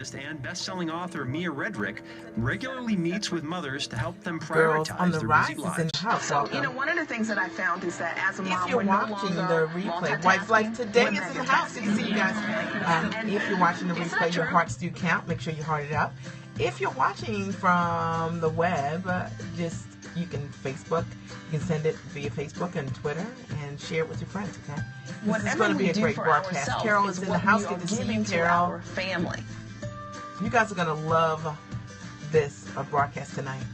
And best-selling author Mia Redrick regularly meets with mothers to help them Girls on prioritize the their Rise busy is in lives. the house. So, one of the things that I found is that as a mom, if you're watching the replay, Wife Life Today is in the house. Good to see you guys. If you're watching the replay, your hearts do count. Make sure you heart it up. If you're watching from the web, you can Facebook. You can send it via Facebook and Twitter and share it with your friends, okay? This is going to be a great broadcast. Carol is in the house. Good to see you, Carol. Our family. You guys are going to love this broadcast tonight.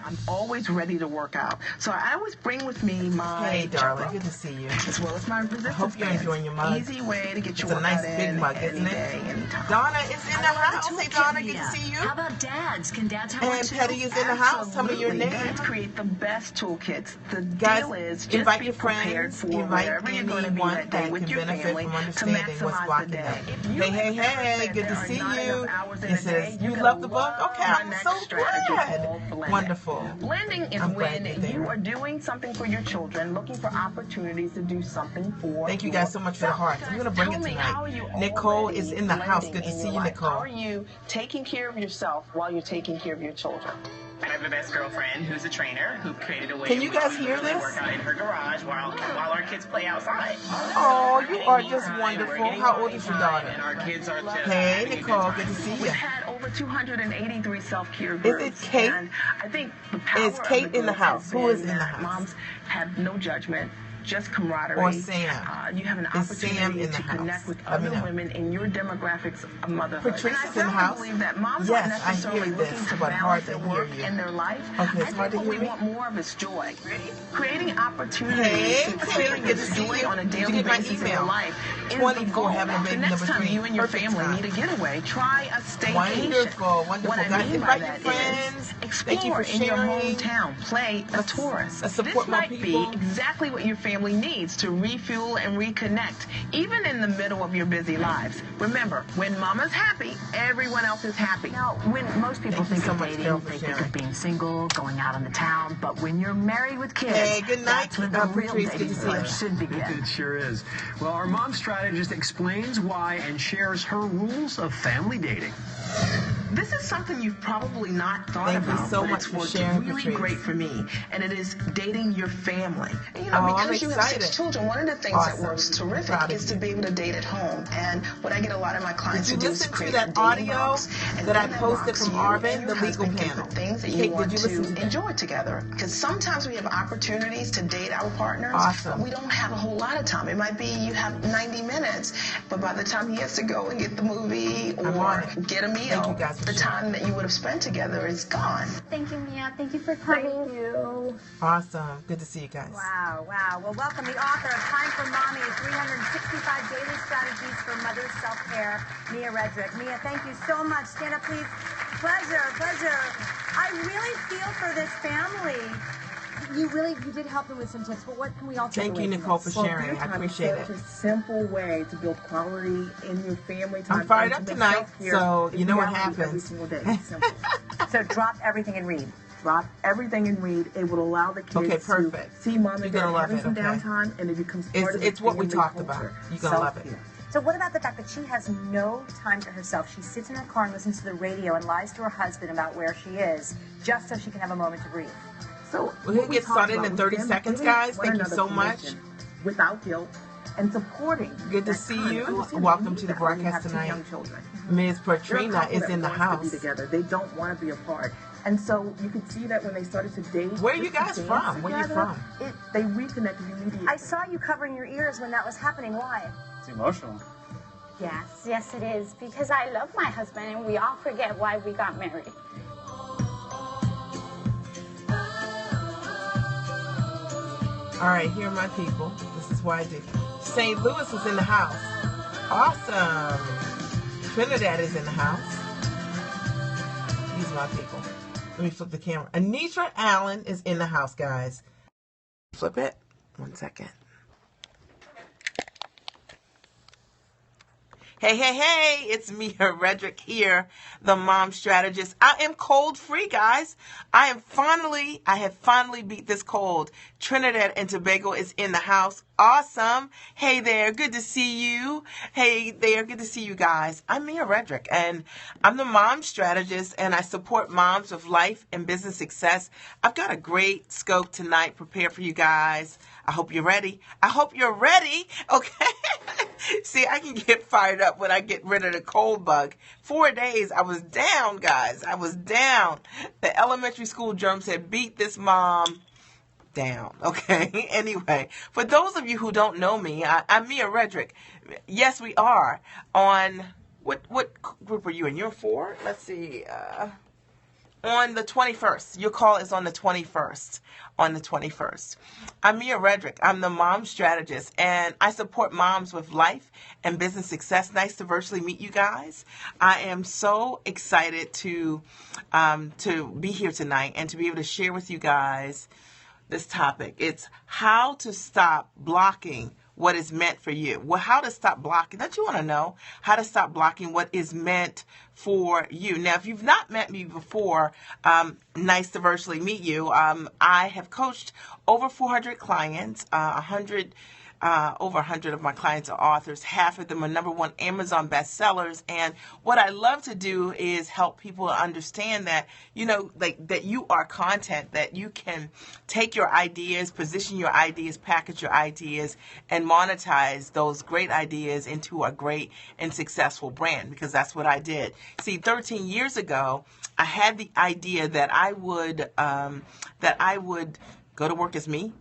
I'm always ready to work out. So I always bring with me my Hey, darling. Good to see you. as well as my resistance I hope you're enjoying your mug. Easy way to get your It's a nice workout big in mug, any isn't it? day, anytime. Donna is in the house. Hey, Donna. Good to see you. How about dads? Can dads have one And too? Petty is in the house. Tell me your Absolutely. name. Dads create the best toolkits. The Guys, deal is just invite be your prepared friends. for Invite wherever you're going to be anyone that day that with can your benefit family from to understanding what's maximize blocking the day. them. If you Hey, have ever hey. said Good to there are see not you. enough hours in It a says, day, you you're love the gonna book? love Okay, my I'm next so strategy glad. called Blending. Wonderful. Blending is I'm glad when you're there. you are doing something for your children, looking for opportunities to do something for Thank you guys so much for the hearts. I'm going to bring Tell it me, how are tonight. you Nicole already is in the house. blending Good to in see your you, life? Nicole. How are you taking care of yourself while you're taking care of your children? I have the best girlfriend who's a trainer who created a way Can you in which guys we hear really this? work out in her garage while our kids play outside. Oh, you are just wonderful. How old is your daughter? And our kids are just Hey, having a good Nicole. time. Good to see We've you. had over 283 self-care Is groups. it Kate? And I think the power Is Kate of the in the groups house? has Who is been in the that house? Moms have no judgment, just camaraderie. Or Sam? You have an Is opportunity Sam in the to house? connect with Let me other know. women in your demographics of motherhood. Patrice And is in the I house? believe that moms Yes, aren't I necessarily hear this, looking to but hard balance to their hear work you. and their life. Okay, it's I hard to think what hear we me? want more of is joy. Creating opportunities Hey, to Patrice, good to experience see joy you. on a Did you daily get my basis in email? your life is 24 the goal. having a So baby next number time 3. you and your Perfect family time. need a getaway, try a staycation. Wonderful, wonderful. What I Guys, mean by invite your that friends. is Thank you explore for in your sharing. hometown. Play a tourist. Let's support This more might people. be exactly what your family needs to refuel and reconnect, even in the middle of your busy lives. Remember, when mama's happy, everyone else is happy. Now, when most people Thank you think so of much, dating, Carol, for they think sharing. of being single, going out on the town. But when you're married with kids, Hey, good night, that's when the real Patrice. Good dating to see you. life should begin. It sure is. Well, our mom strategist explains why and shares her rules of family dating. This is something you've probably not thought Thank you about, so but much it's for worked sharing, really Patrice. great for me, and it is dating your family. Oh, I'm Because you have 6 excited. children, one of the things Awesome. that works I'm terrific proud of is to you. be able to date at home. And what I get a lot of my clients Did to you do is listen to create that a dating audio box, and that I in that posted box, from you Arvin, and your the legal husband can panel? put things that Kate, you did want you listen to to that? enjoy together. Because sometimes we have opportunities to date our partners, Awesome. but we don't have a whole lot of time. It might be you have 90 minutes, but by the time he has to go and get the movie I'm on or it. get a meal, Thank you guys for the sharing. time that you would have spent together is gone. Thank you, Mia. Thank you for coming. Thank you. Awesome. Good to see you guys. Wow, wow. Well, welcome the author of Time for Mommy, 365 Daily Strategies for Mother's Self-Care, Mia Redrick. Mia, thank you so much. Stand up, please. Pleasure, pleasure. I really feel for this family. You did help them with some tips, but what can we all take Thank away you, from Nicole, this? for sharing. I appreciate it. Such a simple way to build quality in your family time. I'm fired up and to tonight, self-care so you know what reality every happens. single day. Simple. So drop everything and read. Drop everything and read. It will allow the kids Okay, to perfect. see mom You're and gonna dad love having it, some okay. downtime, and it becomes part of the It's what we family talked culture. about. You're going to love it. Self-care. So what about the fact that she has no time to herself? She sits in her car and listens to the radio and lies to her husband about where she is, just so she can have a moment to breathe. So We're gonna what we get talked started about in was 30 them seconds, giving guys. one Thank you another so much. permission without guilt and supporting. Good to that see time. you. Understanding Welcome you to the that when you broadcast have two tonight. young children. Ms. They're a Patrina couple is that in the wants to house. be together. They don't want to be apart. And so you could see that when they started to date. Where are you just to guys dance from? Where you together, from? They reconnected immediately. I saw you covering your ears when that was happening. Why? It's emotional. Yes, it is. Because I love my husband and we all forget why we got married. All right, here are my people. This is why I did. St. Louis is in the house. Awesome. Trinidad is in the house. These are my people. Let me flip the camera. Anitra Allen is in the house, guys. Flip it. 1 second. Hey, hey, hey, it's Mia Redrick here, the mom strategist. I am cold free, guys. I have finally beat this cold. Trinidad and Tobago is in the house. Awesome. Hey there, good to see you. Hey there, good to see you guys. I'm Mia Redrick, and I'm the mom strategist, and I support moms with life and business success. I've got a great scope tonight prepared for you guys. I hope you're ready. Okay. See, I can get fired up when I get rid of the cold bug. 4 days, I was down, guys. I was down. The elementary school germ said, beat this mom down. Okay. Anyway, for those of you who don't know me, I'm Mia Redrick. Yes, we are on, what group are you in? You're 4? Let's see. On the 21st. Your call is on the 21st. On the 21st. I'm Mia Redrick. I'm the mom strategist, and I support moms with life and business success. Nice to virtually meet you guys. I am so excited to be here tonight and to be able to share with you guys this topic. It's how to stop blocking what is meant for you. Well, how to stop blocking. Don't you want to know how to stop blocking what is meant for you? Now, if you've not met me before, nice to virtually meet you. I have coached over 400 clients, over 100 of my clients are authors. Half of them are #1 Amazon bestsellers. And what I love to do is help people understand that, that you are content, that you can take your ideas, position your ideas, package your ideas, and monetize those great ideas into a great and successful brand, because that's what I did. See, 13 years ago, I had the idea that I would go to work as me.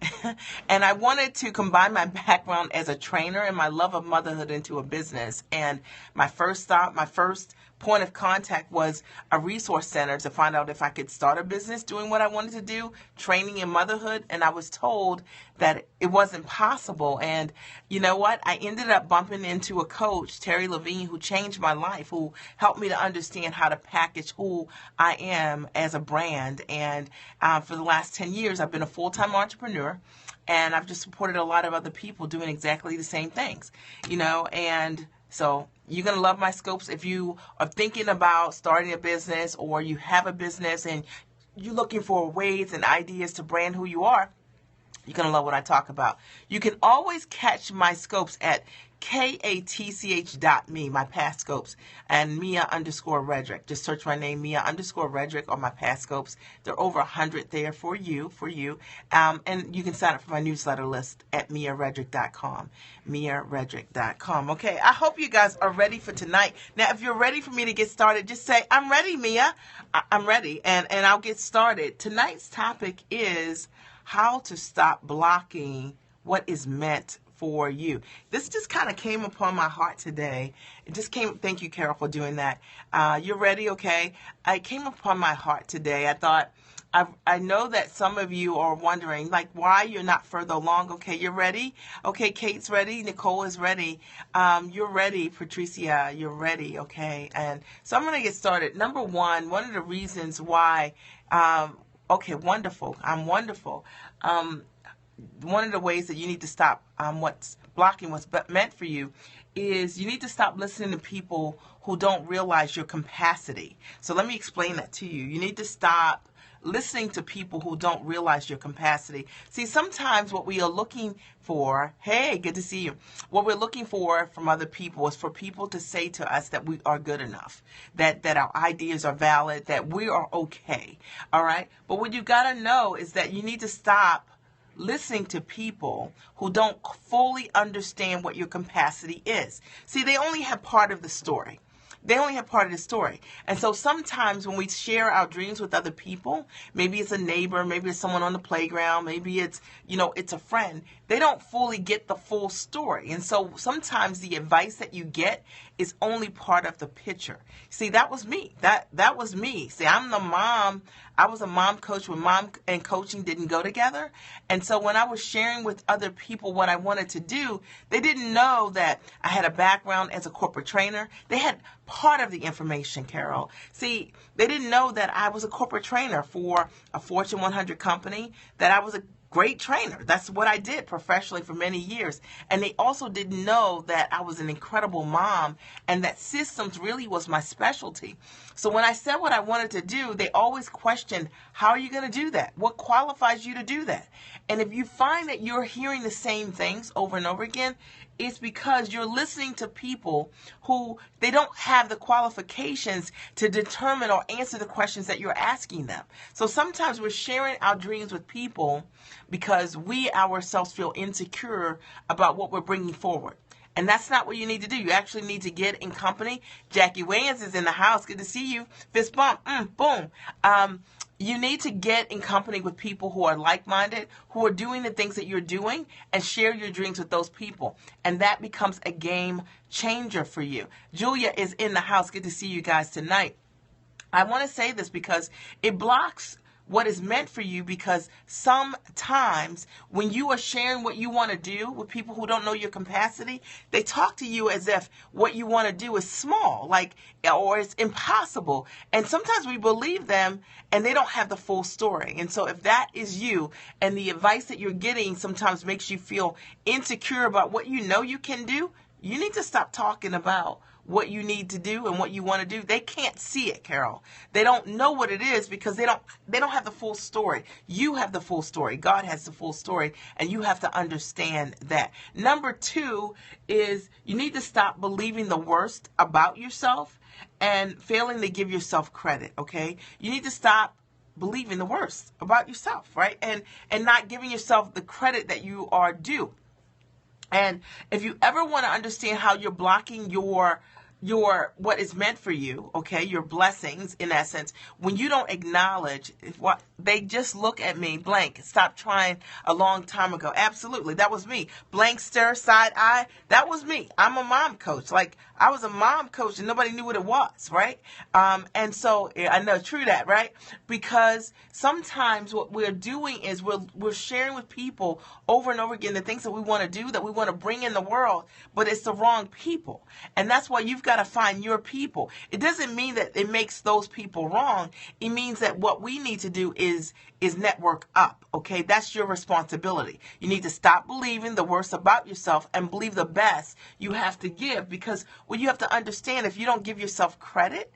And I wanted to combine my background as a trainer and my love of motherhood into a business. And my first point of contact was a resource center to find out if I could start a business doing what I wanted to do, training in motherhood. And I was told that it wasn't possible. And you know what? I ended up bumping into a coach, Terry Levine, who changed my life, who helped me to understand how to package who I am as a brand. And for the last 10 years, I've been a full-time entrepreneur. And I've just supported a lot of other people doing exactly the same things, and so you're going to love my scopes. If you are thinking about starting a business, or you have a business and you're looking for ways and ideas to brand who you are, you're going to love what I talk about. You can always catch my scopes at katch.me, my past scopes, and Mia_Redrick. Just search my name, Mia_Redrick, on my past scopes. There are over 100 there for you. And you can sign up for my newsletter list at miaredrick.com, miaredrick.com. Okay, I hope you guys are ready for tonight. Now, if you're ready for me to get started, just say, I'm ready, Mia. I'm ready, and I'll get started. Tonight's topic is how to stop blocking what is meant for you. This just kind of came upon my heart today. It just came. Thank you, Carol, for doing that. You're ready, okay? It came upon my heart today. I thought, I know that some of you are wondering, why you're not further along. Okay, you're ready? Okay, Kate's ready. Nicole is ready. You're ready, Patricia. You're ready, okay? And so I'm going to get started. Number one of the reasons why, okay, wonderful. I'm wonderful. One of the ways that you need to stop what's blocking what's meant for you is you need to stop listening to people who don't realize your capacity. So let me explain that to you. You need to stop listening to people who don't realize your capacity. See, sometimes what we are looking for, hey, good to see you. What we're looking for from other people is for people to say to us that we are good enough, that our ideas are valid, that we are okay. All right. But what you got to know is that you need to stop listening to people who don't fully understand what your capacity is. See, they only have part of the story. They only have part of the story. And so sometimes when we share our dreams with other people, maybe it's a neighbor, maybe it's someone on the playground, maybe it's, it's a friend, they don't fully get the full story. And so sometimes the advice that you get is only part of the picture. See, that was me. That was me. See, I'm the mom. I was a mom coach when mom and coaching didn't go together. And so when I was sharing with other people what I wanted to do, they didn't know that I had a background as a corporate trainer. They had part of the information, Carol. See, they didn't know that I was a corporate trainer for a Fortune 100 company, that I was a great trainer. That's what I did professionally for many years. And they also didn't know that I was an incredible mom and that systems really was my specialty. So when I said what I wanted to do, they always questioned, how are you going to do that? What qualifies you to do that? And if you find that you're hearing the same things over and over again, it's because you're listening to people who they don't have the qualifications to determine or answer the questions that you're asking them. So sometimes we're sharing our dreams with people because we ourselves feel insecure about what we're bringing forward. And that's not what you need to do. You actually need to get in company. Jackie Wayans is in the house. Good to see you. Fist bump. Boom. You need to get in company with people who are like-minded, who are doing the things that you're doing, and share your dreams with those people. And that becomes a game changer for you. Julia is in the house. Good to see you guys tonight. I want to say this because it blocks what is meant for you, because sometimes when you are sharing what you want to do with people who don't know your capacity, they talk to you as if what you want to do is small, or it's impossible. And sometimes we believe them and they don't have the full story. And so if that is you and the advice that you're getting sometimes makes you feel insecure about what you know you can do, you need to stop talking about what you need to do and what you want to do. They can't see it, Carol. They don't know what it is because they don't have the full story. You have the full story. God has the full story, and you have to understand that. Number 2 is you need to stop believing the worst about yourself and failing to give yourself credit, okay? You need to stop believing the worst about yourself, right? And not giving yourself the credit that you are due. And if you ever want to understand how you're blocking your what is meant for you, okay, your blessings in essence, when you don't acknowledge what they just look at me, blank, stop trying a long time ago. Absolutely, that was me. Blank stare, side eye, that was me. I'm a mom coach. I was a mom coach and nobody knew what it was, right? And so I know, true that, right? Because sometimes what we're doing is we're sharing with people over and over again the things that we want to do, that we want to bring in the world, but it's the wrong people. And that's why you've got to find your people. It doesn't mean that it makes those people wrong. It means that what we need to do is network up, okay? That's your responsibility. You need to stop believing the worst about yourself and believe the best you have to give, because what you have to understand, if you don't give yourself credit,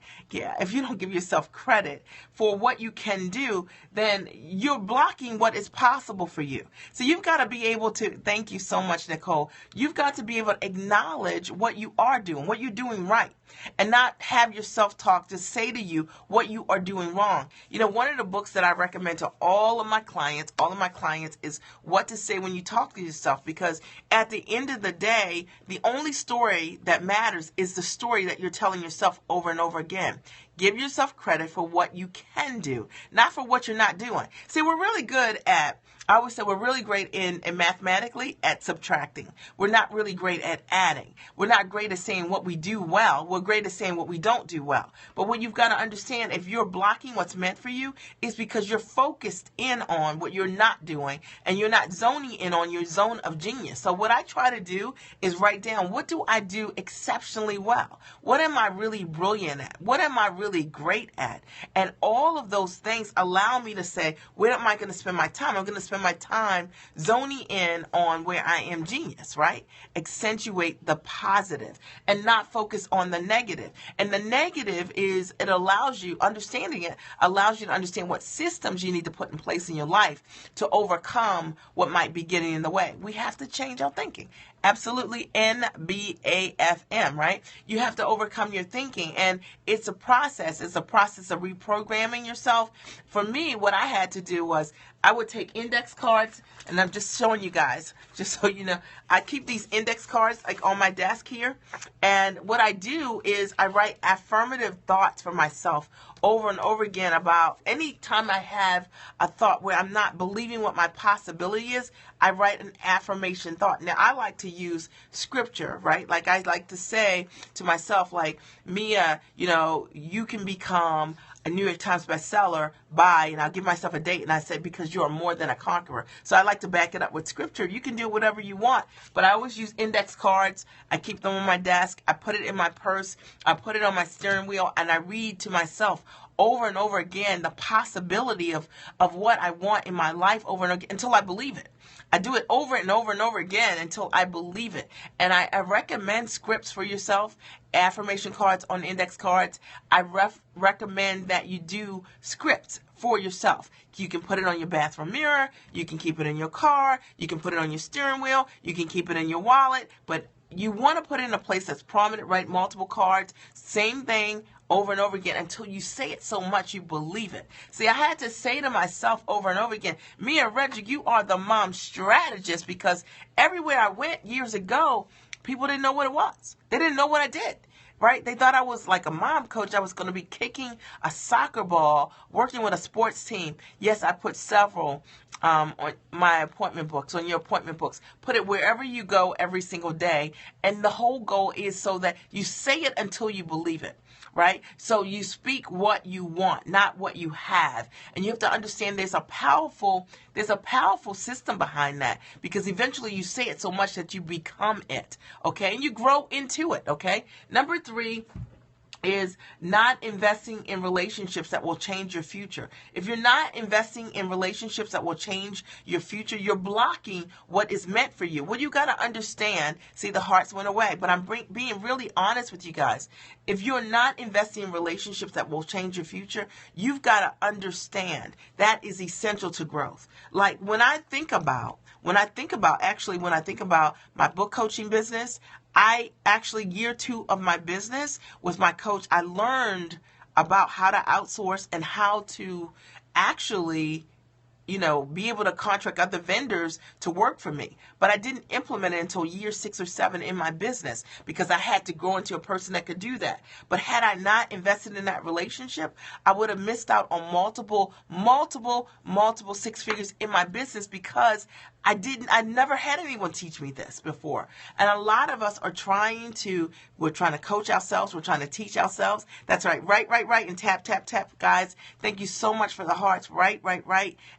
for what you can do, then you're blocking what is possible for you. So you've got to be able to, thank you so much, Nicole, you've got to be able to acknowledge what you are doing, what you're doing right, and not have your self-talk to say to you what you are doing wrong. You know, one of the books that I recommend to all of my clients is What to Say When You Talk to Yourself, because at the end of the day, the only story that matters is the story that you're telling yourself over and over again. Give yourself credit for what you can do, not for what you're not doing. See, we're really good at, I always say we're really great in mathematically at subtracting. We're not really great at adding. We're not great at saying what we do well. We're great at saying what we don't do well. But what you've got to understand, if you're blocking what's meant for you, is because you're focused in on what you're not doing and you're not zoning in on your zone of genius. So what I try to do is write down, what do I do exceptionally well? What am I really brilliant at? What am I really great at? And all of those things allow me to say, where am I going to spend my time? I'm going to spend my time zoning in on where I am genius, right? Accentuate the positive and not focus on the negative. And the negative is, it allows you, understanding it allows you to understand what systems you need to put in place in your life to overcome what might be getting in the way. We have to change our thinking. Absolutely, NBAFM, right? You have to overcome your thinking, and it's a process. It's a process of reprogramming yourself. For me, what I had to do was I would take index cards, and I'm just showing you guys, just so you know, I keep these index cards on my desk here, and what I do is I write affirmative thoughts for myself over and over again about any time I have a thought where I'm not believing what my possibility is, I write an affirmation thought. Now, I like to use scripture, right? I like to say to myself, Mia, you can become a New York Times bestseller by, and I'll give myself a date, and I said, because you are more than a conqueror. So I like to back it up with scripture. You can do whatever you want, but I always use index cards. I keep them on my desk. I put it in my purse. I put it on my steering wheel, and I read to myself over and over again the possibility of what I want in my life over and over again until I believe it. I do it over and over and over again until I believe it. And I recommend scripts for yourself, affirmation cards on index cards. I recommend that you do scripts for yourself. You can put it on your bathroom mirror. You can keep it in your car. You can put it on your steering wheel. You can keep it in your wallet. But you want to put it in a place that's prominent, right? Multiple cards, same thing over and over again until you say it so much you believe it. See, I had to say to myself over and over again, Mia Redrick, you are the mom strategist, because everywhere I went years ago, people didn't know what it was. They didn't know what I did. Right? They thought I was like a mom coach. I was going to be kicking a soccer ball, working with a sports team. Yes, I put several on my appointment books, on your appointment books. Put it wherever you go every single day. And the whole goal is so that you say it until you believe it. Right? So you speak what you want, not what you have. And you have to understand there's a powerful system behind that, because eventually you say it so much that you become it. Okay? And you grow into it. Okay? Number 3 is not investing in relationships that will change your future. If you're not investing in relationships that will change your future, you're blocking what is meant for you. Well, you got to understand, see, the hearts went away, but I'm being really honest with you guys. If you're not investing in relationships that will change your future, you've got to understand that is essential to growth. Like when I think about my book coaching business, year 2 of my business with my coach, I learned about how to outsource and how to actually, be able to contract other vendors to work for me. But I didn't implement it until year 6 or 7 in my business, because I had to grow into a person that could do that. But had I not invested in that relationship, I would have missed out on multiple 6 figures in my business, because I never had anyone teach me this before. And a lot of us are we're trying to coach ourselves. We're trying to teach ourselves. That's right. Right. And tap, tap, tap. Guys, thank you so much for the hearts. Right.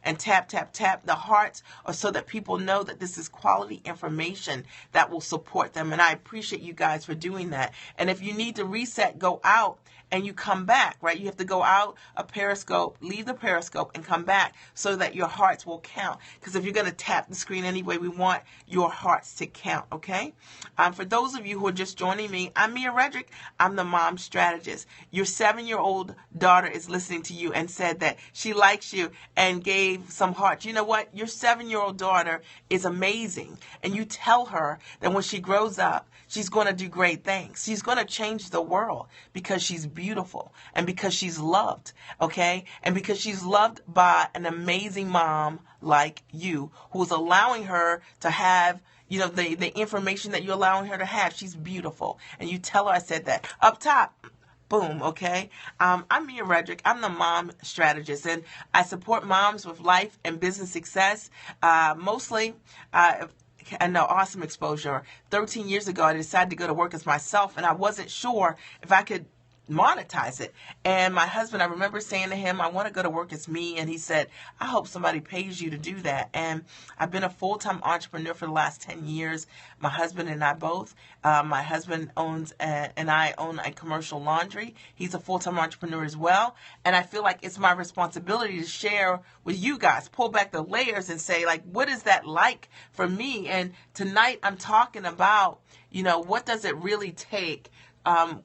And tap, tap, tap. The hearts are so that people know that this is quality information that will support them. And I appreciate you guys for doing that. And if you need to reset, go out and you come back, right? You have to go out a Periscope, leave the Periscope, and come back so that your hearts will count. Because if you're going to tap the screen anyway, we want your hearts to count, okay? For those of you who are just joining me, I'm Mia Redrick. I'm the mom strategist. Your 7-year-old daughter is listening to you and said that she likes you and gave some hearts. You know what? Your 7-year-old daughter is amazing. And you tell her that when she grows up, she's going to do great things. She's going to change the world because she's beautiful and because she's loved, okay? And because she's loved by an amazing mom like you, who's allowing her to have, the information that you're allowing her to have. She's beautiful. And you tell her I said that. Up top, boom, okay? I'm Mia Redrick. I'm the mom strategist, and I support moms with life and business success, mostly. And no, awesome exposure. 13 years ago, I decided to go to work as myself, and I wasn't sure if I could monetize it. And my husband, I remember saying to him, I want to go to work as me. And he said, I hope somebody pays you to do that. And I've been a full-time entrepreneur for the last 10 years. My husband and I both. My husband owns and I own a commercial laundry. He's a full-time entrepreneur as well. And I feel like it's my responsibility to share with you guys, pull back the layers and say, like, what is that like for me? And tonight I'm talking about, what does it really take?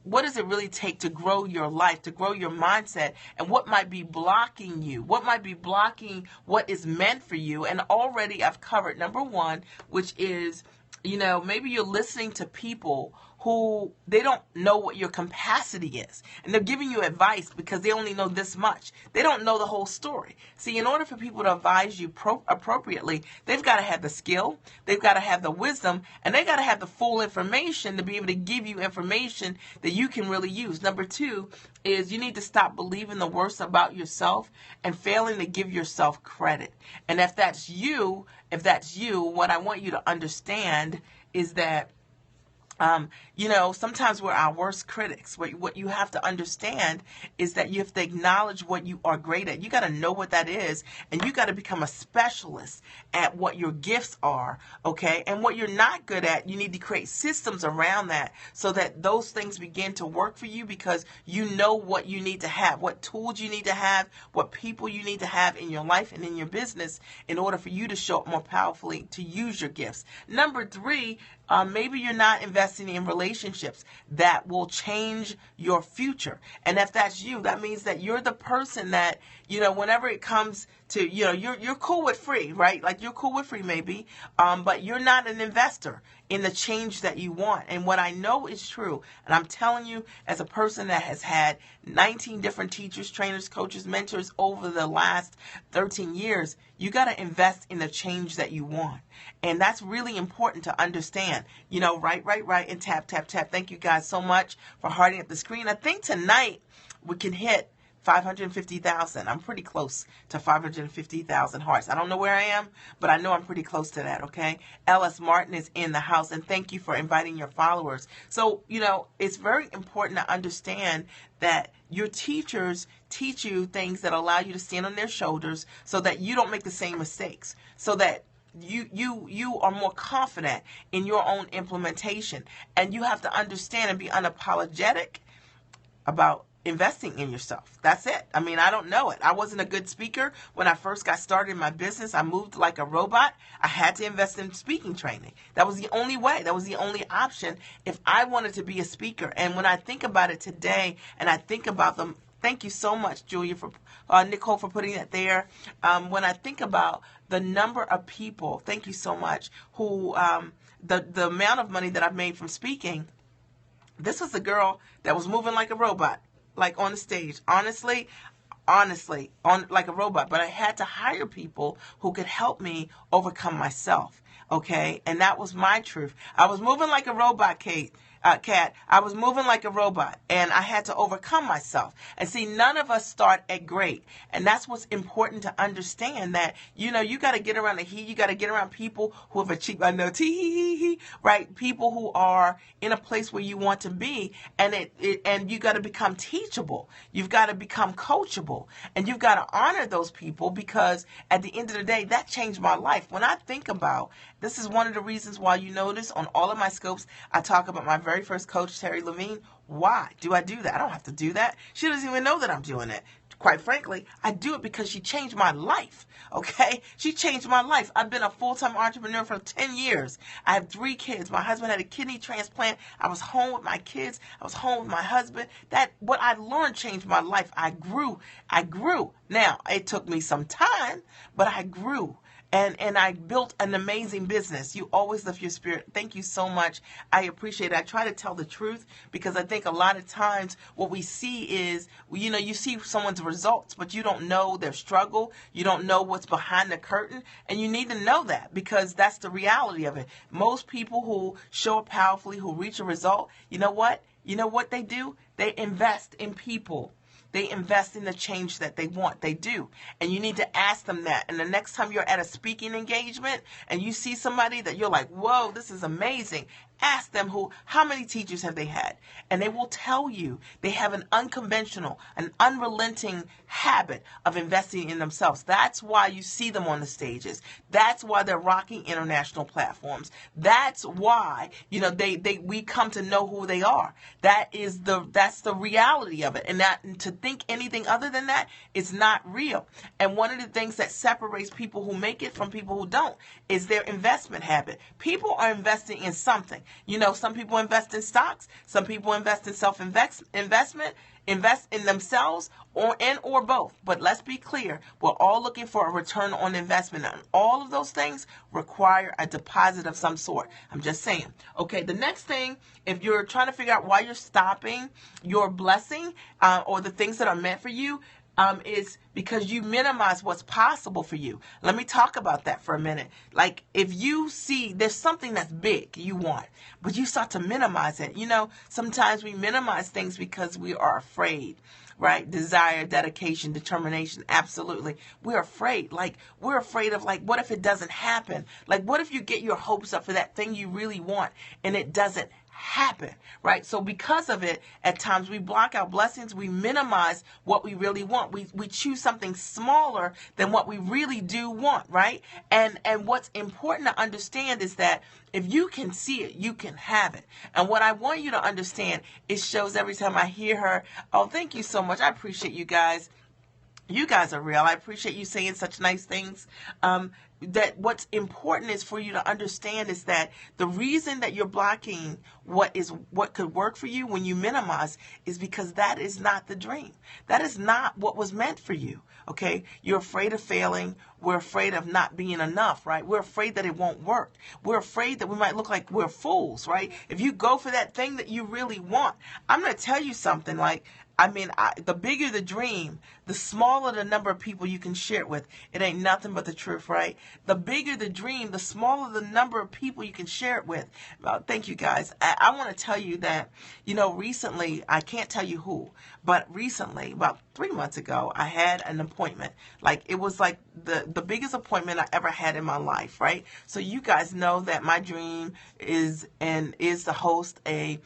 What does it really take to grow your life, to grow your mindset, and what might be blocking you? What might be blocking what is meant for you? And already I've covered number 1, which is, maybe you're listening to people who they don't know what your capacity is. And they're giving you advice because they only know this much. They don't know the whole story. See, in order for people to advise you appropriately, they've got to have the skill, they've got to have the wisdom, and they've got to have the full information to be able to give you information that you can really use. Number 2 is you need to stop believing the worst about yourself and failing to give yourself credit. And if that's you, what I want you to understand is that Sometimes we're our worst critics. What you have to understand is that you have to acknowledge what you are great at. You got to know what that is, and you got to become a specialist at what your gifts are, okay? And what you're not good at, you need to create systems around that so that those things begin to work for you, because you know what you need to have, what tools you need to have, what people you need to have in your life and in your business in order for you to show up more powerfully to use your gifts. Number 3, maybe you're not investing in relationships that will change your future. And if that's you, that means that you're the person that, whenever it comes to, you're cool with free, right? Like you're cool with free maybe, but you're not an investor in the change that you want. And what I know is true, and I'm telling you as a person that has had 19 different teachers, trainers, coaches, mentors over the last 13 years, you got to invest in the change that you want. And that's really important to understand. Right, and tap, tap, tap. Thank you guys so much for hearting up the screen. I think tonight we can hit 550,000. I'm pretty close to 550,000 hearts. I don't know where I am, but I know I'm pretty close to that, okay? Ellis Martin is in the house, and thank you for inviting your followers. So, it's very important to understand that your teachers teach you things that allow you to stand on their shoulders so that you don't make the same mistakes, so that you are more confident in your own implementation. And you have to understand and be unapologetic about investing in yourself. That's it. I mean, I don't know it. I wasn't a good speaker when I first got started in my business. I moved like a robot. I had to invest in speaking training. That was the only way. That was the only option if I wanted to be a speaker. And when I think about it today, and I think about them, thank you so much, Julia, for Nicole, for putting that there. When I think about the number of people, thank you so much, who the amount of money that I've made from speaking. This was a girl that was moving like a robot, like on the stage. Honestly, on like a robot. But I had to hire people who could help me overcome myself. Okay, and that was my truth. I was moving like a robot, Kat. I was moving like a robot, and I had to overcome myself. And see, none of us start at great, and that's what's important to understand. That you got to get around you got to get around people who have achieved. I know, right? People who are in a place where you want to be, and and you got to become teachable. You've got to become coachable, and you've got to honor those people, because at the end of the day, that changed my life. When I think about, this is one of the reasons why you notice on all of my scopes, I talk about my very first coach, Terry Levine. Why do I do that? I don't have to do that. She doesn't even know that I'm doing it. Quite frankly, I do it because she changed my life, okay? She changed my life. I've been a full-time entrepreneur for 10 years. I have 3 kids. My husband had a kidney transplant. I was home with my kids. I was home with my husband. What I learned changed my life. I grew. Now, it took me some time, but I grew. And I built an amazing business. You always lift your spirit. Thank you so much. I appreciate it. I try to tell the truth, because I think a lot of times what we see is, you see someone's results, but you don't know their struggle. You don't know what's behind the curtain. And you need to know that, because that's the reality of it. Most people who show up powerfully, who reach a result, you know what? You know what they do? They invest in people. They invest in the change that they want. They do. And you need to ask them that. And the next time you're at a speaking engagement and you see somebody that you're like, whoa, this is amazing, ask them how many teachers have they had? And they will tell you they have an unconventional, an unrelenting habit of investing in themselves. That's why you see them on the stages. That's why they're rocking international platforms. That's why, we come to know who they are. That's the reality of it. And to think anything other than that is not real. And one of the things that separates people who make it from people who don't is their investment habit. People are investing in something. Some people invest in stocks. Some people invest in self-investment, invest in themselves, or both. But let's be clear. We're all looking for a return on investment. And all of those things require a deposit of some sort. I'm just saying. Okay, the next thing, if you're trying to figure out why you're stopping your blessing or the things that are meant for you, is because you minimize what's possible for you. Let me talk about that for a minute. Like, if you see there's something that's big you want, but you start to minimize it. Sometimes we minimize things because we are afraid, right? Desire, dedication, determination. Absolutely. We're afraid. We're afraid of, what if it doesn't happen? What if you get your hopes up for that thing you really want and it doesn't happen, right? So because of it, at times we block out blessings, we minimize what we really want. We choose something smaller than what we really do want, right? And what's important to understand is that if you can see it, you can have it. And what I want you to understand, it shows every time I hear her. Oh, thank you so much. I appreciate you guys. You guys are real. I appreciate you saying such nice things. That what's important is for you to understand is that the reason that you're blocking what could work for you when you minimize is because that is not the dream. That is not what was meant for you. Okay? You're afraid of failing. We're afraid of not being enough, right? We're afraid that it won't work. We're afraid that we might look like we're fools, right? If you go for that thing that you really want, I'm going to tell you something like, the bigger the dream, the smaller the number of people you can share it with. It ain't nothing but the truth, right? The bigger the dream, the smaller the number of people you can share it with. Thank you, guys. I want to tell you that, recently, I can't tell you who, but recently, about 3 months ago, I had an appointment. It was like the biggest appointment I ever had in my life, right? So you guys know that my dream is to host a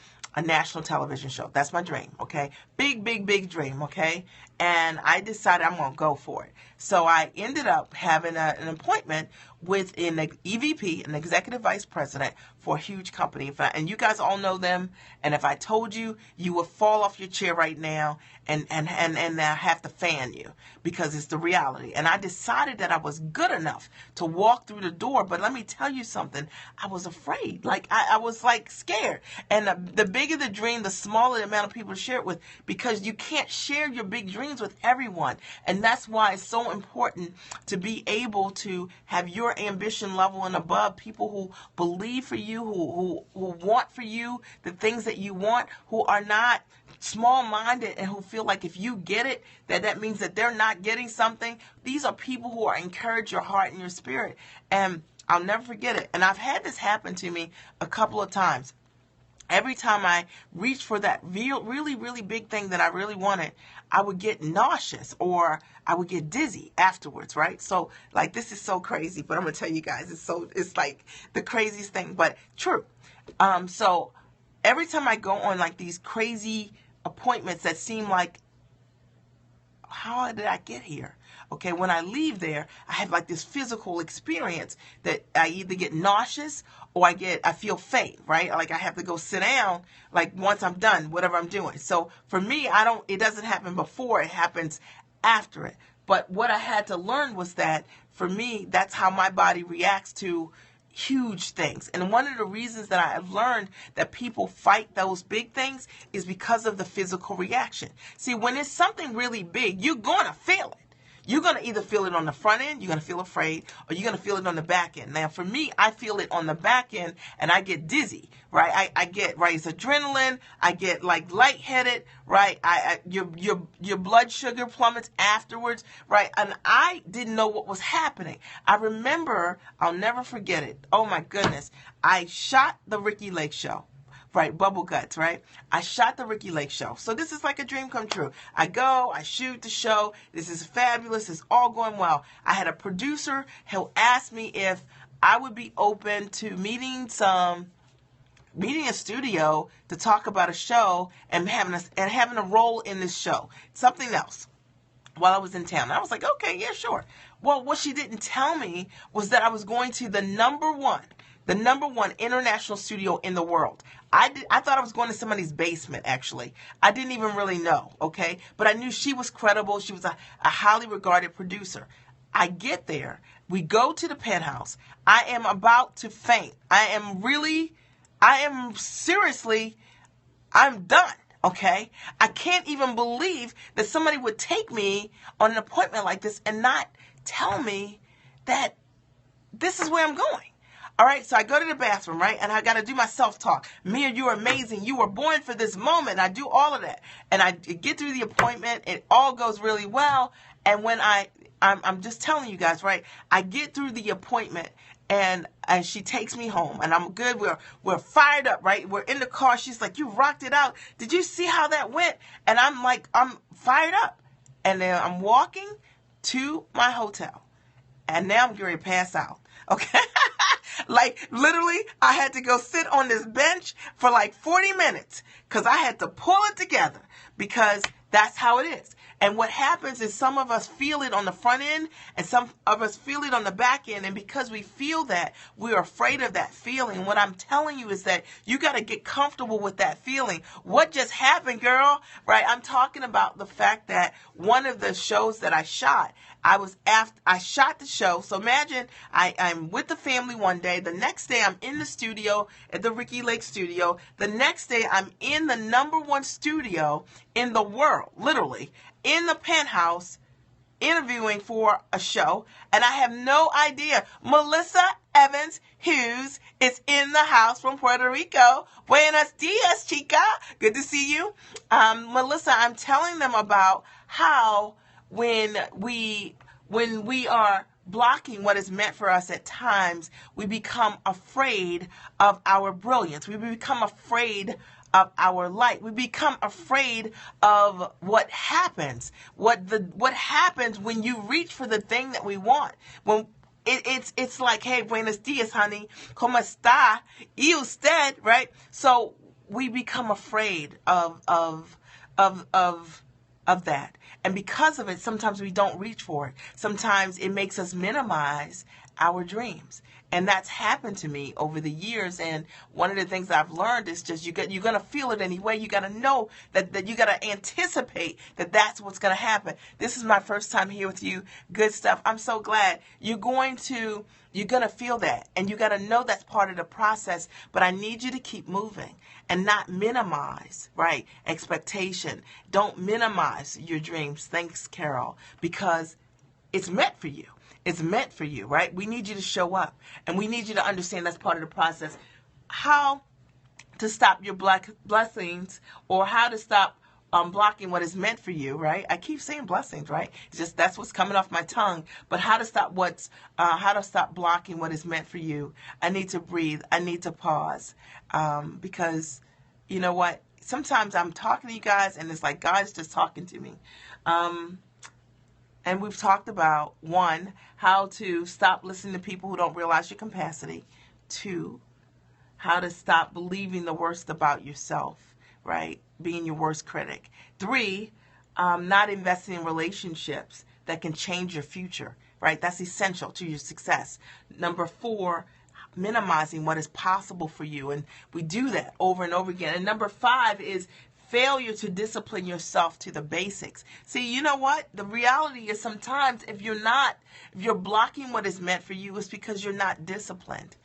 national television show. That's my dream, okay? Big, big, big dream, okay? And I decided I'm going to go for it. So I ended up having an appointment with an EVP, an executive vice president for a huge company. And you guys all know them. And if I told you, you would fall off your chair right now and I have to fan you because it's the reality. And I decided that I was good enough to walk through the door. But let me tell you something. I was afraid. I was scared. And the bigger the dream, the smaller the amount of people to share it with, because you can't share your big dreams with everyone. And that's why it's so important to be able to have your ambition level and above, people who believe for you, who want for you the things that you want, who are not small-minded and who feel like if you get it, that means that they're not getting something. These are people who encourage your heart and your spirit. And I'll never forget it. And I've had this happen to me a couple of times. Every time I reached for that really, really big thing that I really wanted, I would get nauseous or I would get dizzy afterwards, right? So, this is so crazy, but I'm going to tell you guys, it's like the craziest thing, but true. So, every time I go on these crazy appointments that seem like, how did I get here? Okay, when I leave there, I have this physical experience that I either get nauseous or I feel faint, right? I have to go sit down, once I'm done, whatever I'm doing. So for me, it doesn't happen before, it happens after it. But what I had to learn was that for me, that's how my body reacts to huge things. And one of the reasons that I have learned that people fight those big things is because of the physical reaction. See, when it's something really big, you're going to feel it. You're going to either feel it on the front end, you're going to feel afraid, or you're going to feel it on the back end. Now, for me, I feel it on the back end, and I get dizzy, right? I get, it's adrenaline. I get, lightheaded, right? Your blood sugar plummets afterwards, right? And I didn't know what was happening. I remember, I'll never forget it. Oh, my goodness. I shot the Ricky Lake show. Right, Bubble Guts, right? I shot the Ricky Lake show. So this is like a dream come true. I go, I shoot the show. This is fabulous. It's all going well. I had a producer who asked me if I would be open to meeting a studio to talk about a show and having a role in this show. Something else. While I was in town. And I was like, okay, yeah, sure. Well, what she didn't tell me was that I was going to the number one international studio in the world. I thought I was going to somebody's basement, actually. I didn't even really know, okay? But I knew she was credible. She was a highly regarded producer. I get there. We go to the penthouse. I am about to faint. I'm done, okay? I can't even believe that somebody would take me on an appointment like this and not tell me that this is where I'm going. All right, so I go to the bathroom, right, and I got to do my self-talk. Mia, you are amazing. You were born for this moment. I do all of that. And I get through the appointment. It all goes really well. And when I'm just telling you guys, right, I get through the appointment, and she takes me home, and I'm good. We're fired up, right? We're in the car. She's like, you rocked it out. Did you see how that went? And I'm like, I'm fired up. And then I'm walking to my hotel, and now I'm getting ready to pass out. Okay, Like, literally, I had to go sit on this bench for like 40 minutes because I had to pull it together because that's how it is. And what happens is some of us feel it on the front end and some of us feel it on the back end. And because we feel that, we're afraid of that feeling. What I'm telling you is that you got to get comfortable with that feeling. What just happened, girl? Right? I'm talking about the fact that one of the shows that I shot, I shot the show. So imagine I'm with the family one day. The next day I'm in the studio at the Ricky Lake studio. The next day I'm in the #1 studio in the world, literally, in the penthouse, interviewing for a show. And I have no idea. Melissa Evans Hughes is in the house from Puerto Rico. Buenos dias, chica. Good to see you. Melissa, I'm telling them about how when we are blocking what is meant for us at times, we become afraid of our brilliance. We become afraid of our light. We become afraid of what happens. What happens when you reach for the thing that we want. When it's like, hey, buenos dias, honey. ¿Cómo está? ¿Y usted? Right? So we become afraid of that. And because of it, sometimes we don't reach for it. Sometimes it makes us minimize our dreams. And that's happened to me over the years. And one of the things that I've learned is just you're going to feel it anyway. You got to know that you got to anticipate that that's what's going to happen. This is my first time here with you. Good stuff. I'm so glad. You're going to feel that. And you got to know that's part of the process. But I need you to keep moving and not minimize, right, expectation. Don't minimize your dreams. Thanks, Carol, because it's meant for you. It's meant for you, right? We need you to show up, and we need you to understand that's part of the process. How to stop your blessings, or how to stop blocking what is meant for you, right? I keep saying blessings, right? It's just that's what's coming off my tongue. But how to stop blocking what is meant for you? I need to breathe. I need to pause, because you know what? Sometimes I'm talking to you guys, and it's like God's just talking to me. And we've talked about, 1, how to stop listening to people who don't realize your capacity. 2, how to stop believing the worst about yourself, right? Being your worst critic. 3, not investing in relationships that can change your future, right? That's essential to your success. 4, minimizing what is possible for you. And we do that over and over again. And 5 is failure to discipline yourself to the basics. See, you know what? The reality is sometimes if you're blocking what is meant for you, it's because you're not disciplined.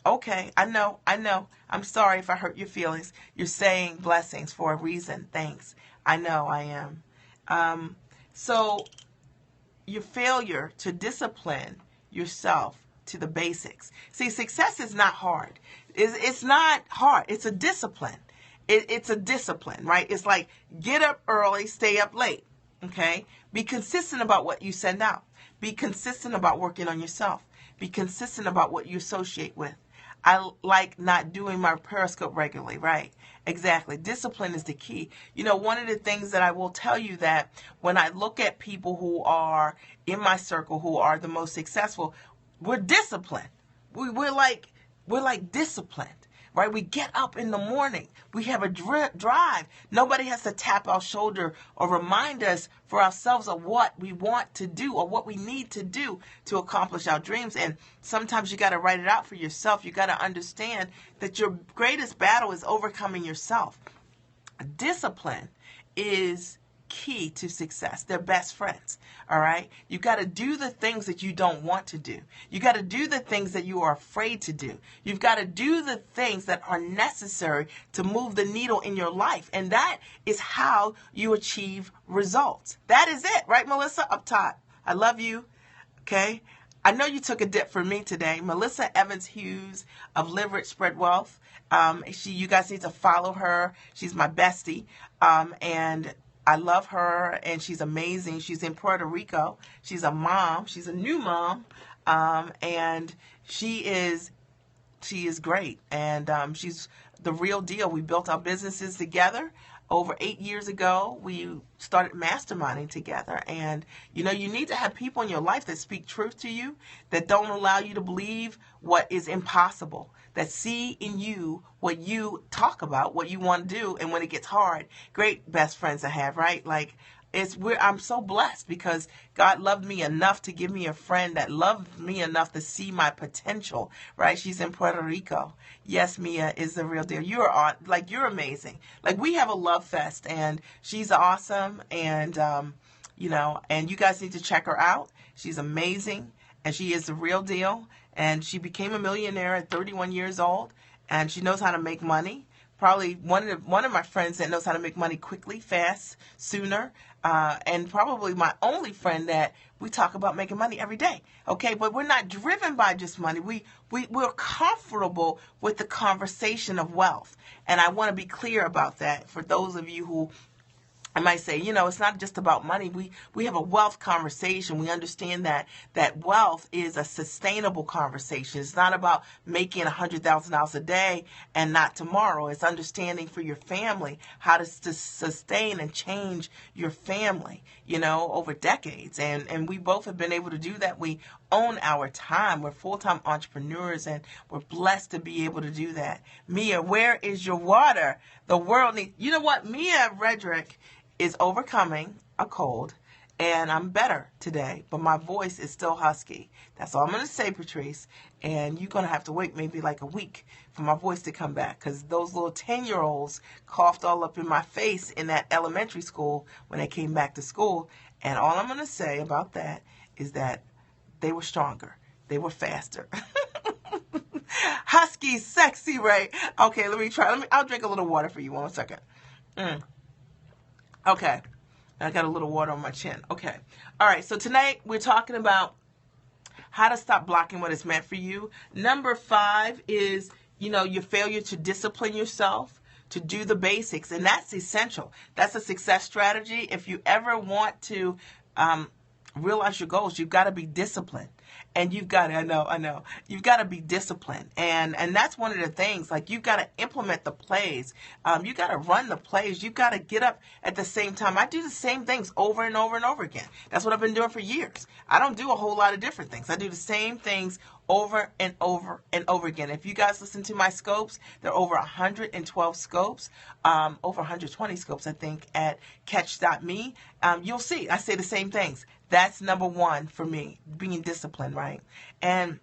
Okay, I know. I'm sorry if I hurt your feelings. You're saying blessings for a reason. Thanks. I know I am. So your failure to discipline yourself to the basics. See, success is not hard. It's not hard. It's a discipline. It's a discipline, right? It's like get up early, stay up late, okay? Be consistent about what you send out. Be consistent about working on yourself. Be consistent about what you associate with. I like not doing my Periscope regularly, right? Exactly. Discipline is the key. You know, one of the things that I will tell you that when I look at people who are in my circle, who are the most successful, we're disciplined. We're like disciplined. Right? We get up in the morning. We have a drive. Nobody has to tap our shoulder or remind us for ourselves of what we want to do or what we need to do to accomplish our dreams. And sometimes you got to write it out for yourself. You got to understand that your greatest battle is overcoming yourself. Discipline is key to success. They're best friends. All right. You got to do the things that you don't want to do. You got to do the things that you are afraid to do. You've got to do the things that are necessary to move the needle in your life. And that is how you achieve results. That is it. Right, Melissa? Up top. I love you. Okay. I know you took a dip for me today. Melissa Evans Hughes of Live Rich, Spread Wealth. You guys need to follow her. She's my bestie. And I love her, and she's amazing. She's in Puerto Rico. She's a mom. She's a new mom, and she is great. And she's the real deal. We built our businesses together over 8 years ago, we started masterminding together. And, you need to have people in your life that speak truth to you, that don't allow you to believe what is impossible, that see in you what you talk about, what you want to do. And when it gets hard, great best friends to have, right? Like, I'm so blessed because God loved me enough to give me a friend that loved me enough to see my potential, right? She's in Puerto Rico. Yes, Mia is the real deal. You're amazing. Like, we have a love fest, and she's awesome. And, and you guys need to check her out. She's amazing, and she is the real deal. And she became a millionaire at 31 years old, and she knows how to make money. Probably one of my friends that knows how to make money quickly, fast, sooner, and probably my only friend that we talk about making money every day. Okay, but we're not driven by just money. We're comfortable with the conversation of wealth, and I want to be clear about that for those of you who I might say, it's not just about money. We have a wealth conversation. We understand that wealth is a sustainable conversation. It's not about making $100,000 a day and not tomorrow. It's understanding for your family how to sustain and change your family, over decades. And we both have been able to do that. We own our time. We're full-time entrepreneurs, and we're blessed to be able to do that. Mia, where is your water? The world needs, you know what? Mia Redrick is overcoming a cold, and I'm better today, but my voice is still husky. That's all I'm going to say, Patrice, and you're going to have to wait maybe like a week for my voice to come back, because those little 10-year-olds coughed all up in my face in that elementary school when they came back to school, and all I'm going to say about that is that they were stronger. They were faster. Husky, sexy, right? Okay, let me try. I'll drink a little water for you. 1 second. Okay. I got a little water on my chin. Okay. All right. So tonight we're talking about how to stop blocking what is meant for you. Number 5 is, your failure to discipline yourself, to do the basics. And that's essential. That's a success strategy. If you ever want to realize your goals, you've got to be disciplined. And you've got to, I know, you've got to be disciplined. And that's one of the things, like, you've got to implement the plays. You got to run the plays. You've got to get up at the same time. I do the same things over and over and over again. That's what I've been doing for years. I don't do a whole lot of different things. I do the same things over and over and over again. If you guys listen to my scopes, there are over 112 scopes, over 120 scopes, I think, at catch.me. You'll see I say the same things. That's number 1 for me, being disciplined, right? And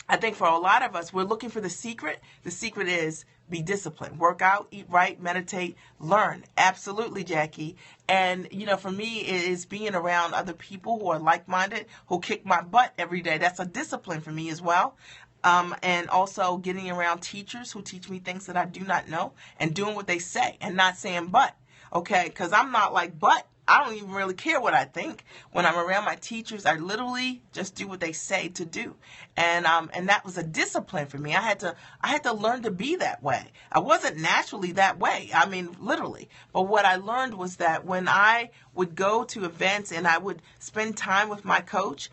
I think for a lot of us, we're looking for the secret. The secret is be disciplined. Work out, eat right, meditate, learn. Absolutely, Jackie. And, for me, it is being around other people who are like-minded, who kick my butt every day. That's a discipline for me as well. And also getting around teachers who teach me things that I do not know and doing what they say and not saying but. Okay, because I'm not like but. I don't even really care what I think. When I'm around my teachers, I literally just do what they say to do. And that was a discipline for me. I had to learn to be that way. I wasn't naturally that way. I mean, literally. But what I learned was that when I would go to events and I would spend time with my coach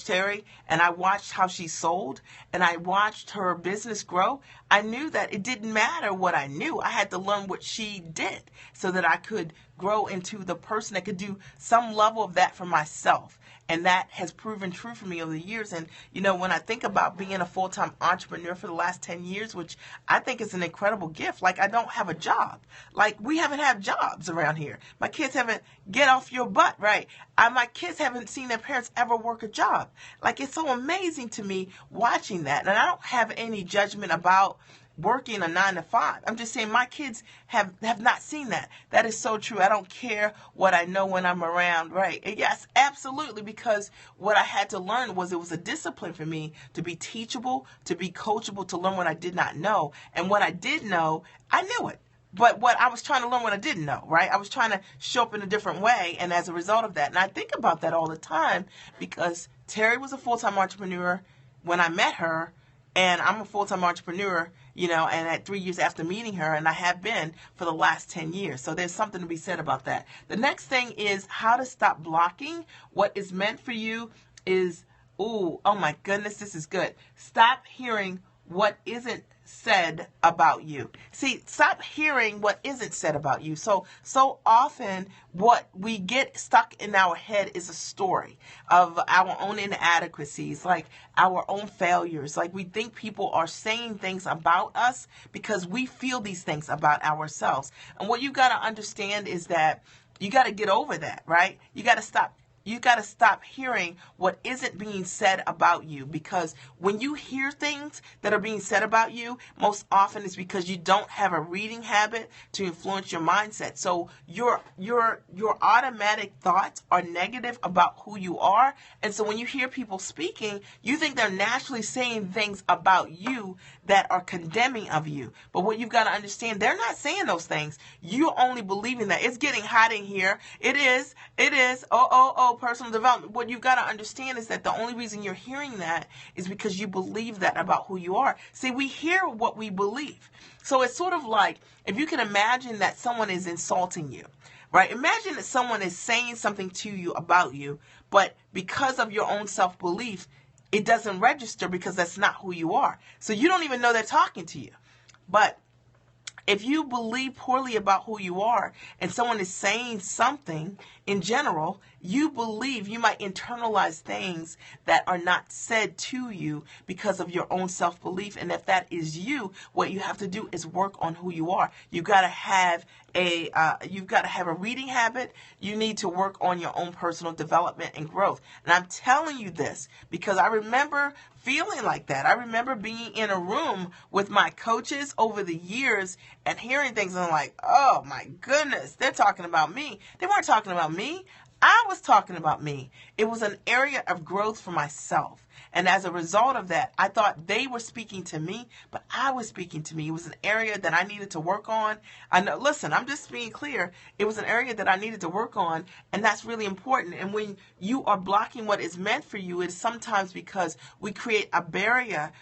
Terry, and I watched how she sold, and I watched her business grow, I knew that it didn't matter what I knew. I had to learn what she did so that I could grow into the person that could do some level of that for myself. And that has proven true for me over the years. And, when I think about being a full-time entrepreneur for the last 10 years, which I think is an incredible gift, like, I don't have a job. Like, we haven't had jobs around here. My kids haven't, get off your butt, right? My kids haven't seen their parents ever work a job. Like, it's so amazing to me watching that. And I don't have any judgment about working a 9 to 5. I'm just saying my kids have not seen that. That is so true. I don't care what I know when I'm around, right? And yes, absolutely, because what I had to learn was it was a discipline for me to be teachable, to be coachable, to learn what I did not know. And what I did know, I knew it. But what I was trying to learn what I didn't know, right? I was trying to show up in a different way. And as a result of that, and I think about that all the time because Terry was a full-time entrepreneur when I met her, and I'm a full-time entrepreneur, and at 3 years after meeting her, and I have been for the last 10 years. So there's something to be said about that. The next thing is how to stop blocking what is meant for you is, oh my goodness, this is good. Stop hearing what isn't said about you. See, stop hearing what isn't said about you. So often what we get stuck in our head is a story of our own inadequacies, like our own failures. Like we think people are saying things about us because we feel these things about ourselves. And what you got to understand is that you got to get over that, right? You got to stop hearing what isn't being said about you, because when you hear things that are being said about you, most often it's because you don't have a reading habit to influence your mindset. So your automatic thoughts are negative about who you are. And so when you hear people speaking, you think they're naturally saying things about you that are condemning of you. But what you've got to understand, they're not saying those things. You're only believing that. It's getting hot in here. It is. Personal development. What you've got to understand is that the only reason you're hearing that is because you believe that about who you are. See, we hear what we believe. So it's sort of like, if you can imagine that someone is insulting you, right? Imagine that someone is saying something to you about you, but because of your own self-belief, it doesn't register because that's not who you are. So you don't even know they're talking to you. But if you believe poorly about who you are and someone is saying something in general, you believe, you might internalize things that are not said to you because of your own self-belief. And if that is you, what you have to do is work on who you are. You've got to have a reading habit. You need to work on your own personal development and growth. And I'm telling you this because I remember feeling like that. I remember being in a room with my coaches over the years and hearing things and I'm like, oh my goodness, they're talking about me. They weren't talking about me. I was talking about me. It was an area of growth for myself. And as a result of that, I thought they were speaking to me, but I was speaking to me. It was an area that I needed to work on. I know, listen, I'm just being clear. It was an area that I needed to work on, and that's really important. And when you are blocking what is meant for you, it's sometimes because we create a barrier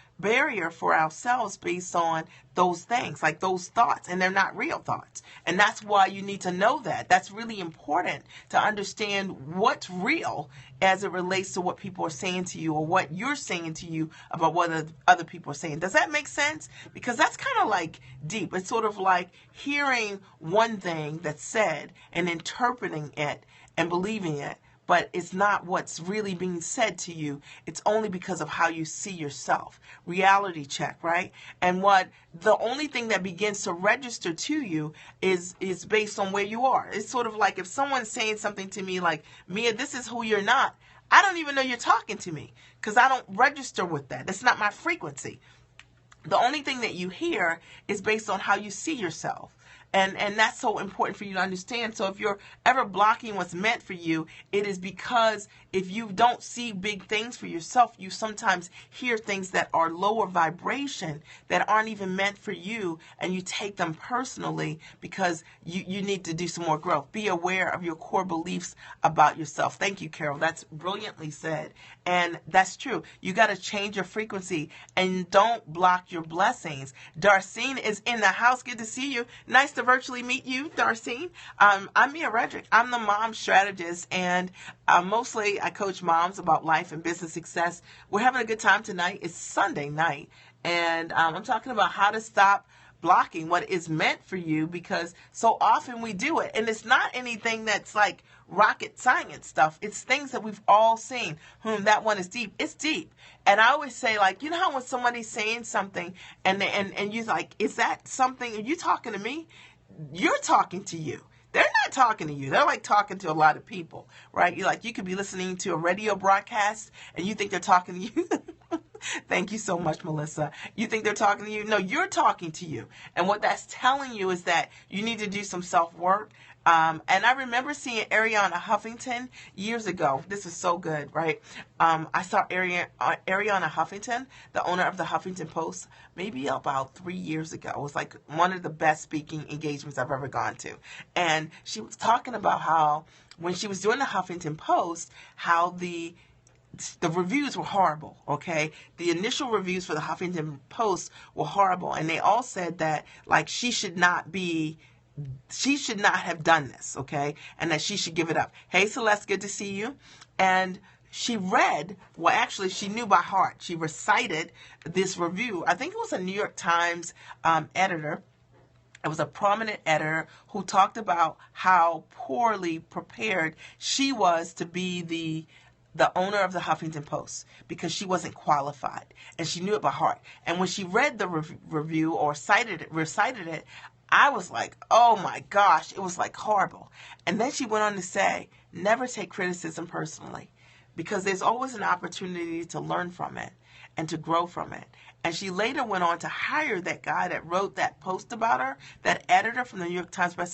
for ourselves based on those things, like those thoughts, and they're not real thoughts. And that's why you need to know that. That's really important to understand what's real as it relates to what people are saying to you or what you're saying to you about what other people are saying. Does that make sense? Because that's kind of like deep. It's sort of like hearing one thing that's said and interpreting it and believing it, but it's not what's really being said to you. It's only because of how you see yourself. Reality check, right? And what the only thing that begins to register to you is based on where you are. It's sort of like if someone's saying something to me like, Mia, this is who you're not. I don't even know you're talking to me because I don't register with that. That's not my frequency. The only thing that you hear is based on how you see yourself. And that's so important for you to understand. So if you're ever blocking what's meant for you, it is because if you don't see big things for yourself, you sometimes hear things that are lower vibration that aren't even meant for you, and you take them personally because you need to do some more growth. Be aware of your core beliefs about yourself. Thank you, Carol. That's brilliantly said. And that's true. You got to change your frequency and don't block your blessings. Darcine is in the house. Good to see you. Nice to virtually meet you, Darcine. I'm Mia Redrick. I'm the mom strategist, and mostly I coach moms about life and business success. We're having a good time tonight. It's Sunday night, and I'm talking about how to stop blocking what is meant for you, because so often we do it, and it's not anything that's like rocket science stuff. It's things that we've all seen. That one is deep. It's deep. And I always say, like, you know how when somebody's saying something and you're like, is that something? Are you talking to me? You're talking to you. They're not talking to you. They're like talking to a lot of people, right? You could be listening to a radio broadcast and you think they're talking to you. Thank you so much, Melissa. You think they're talking to you? No, you're talking to you. And what that's telling you is that you need to do some self-work. And I remember seeing Ariana Huffington years ago. This is so good, right? I saw Ariana Huffington, the owner of the Huffington Post, maybe about 3 years ago. It was like one of the best speaking engagements I've ever gone to. And she was talking about how when she was doing the Huffington Post, how the reviews were horrible, okay? The initial reviews for the Huffington Post were horrible. And they all said that, like, she should not have done this, okay? And that she should give it up. Hey, Celeste, good to see you. And she read, well, actually, she knew by heart. She recited this review. I think it was a New York Times editor. It was a prominent editor who talked about how poorly prepared she was to be the owner of the Huffington Post because she wasn't qualified, and she knew it by heart. And when she read the review or recited it, I was like, oh my gosh, it was like horrible. And then she went on to say, never take criticism personally, because there's always an opportunity to learn from it and to grow from it. And she later went on to hire that guy that wrote that post about her, that editor from the New York Times from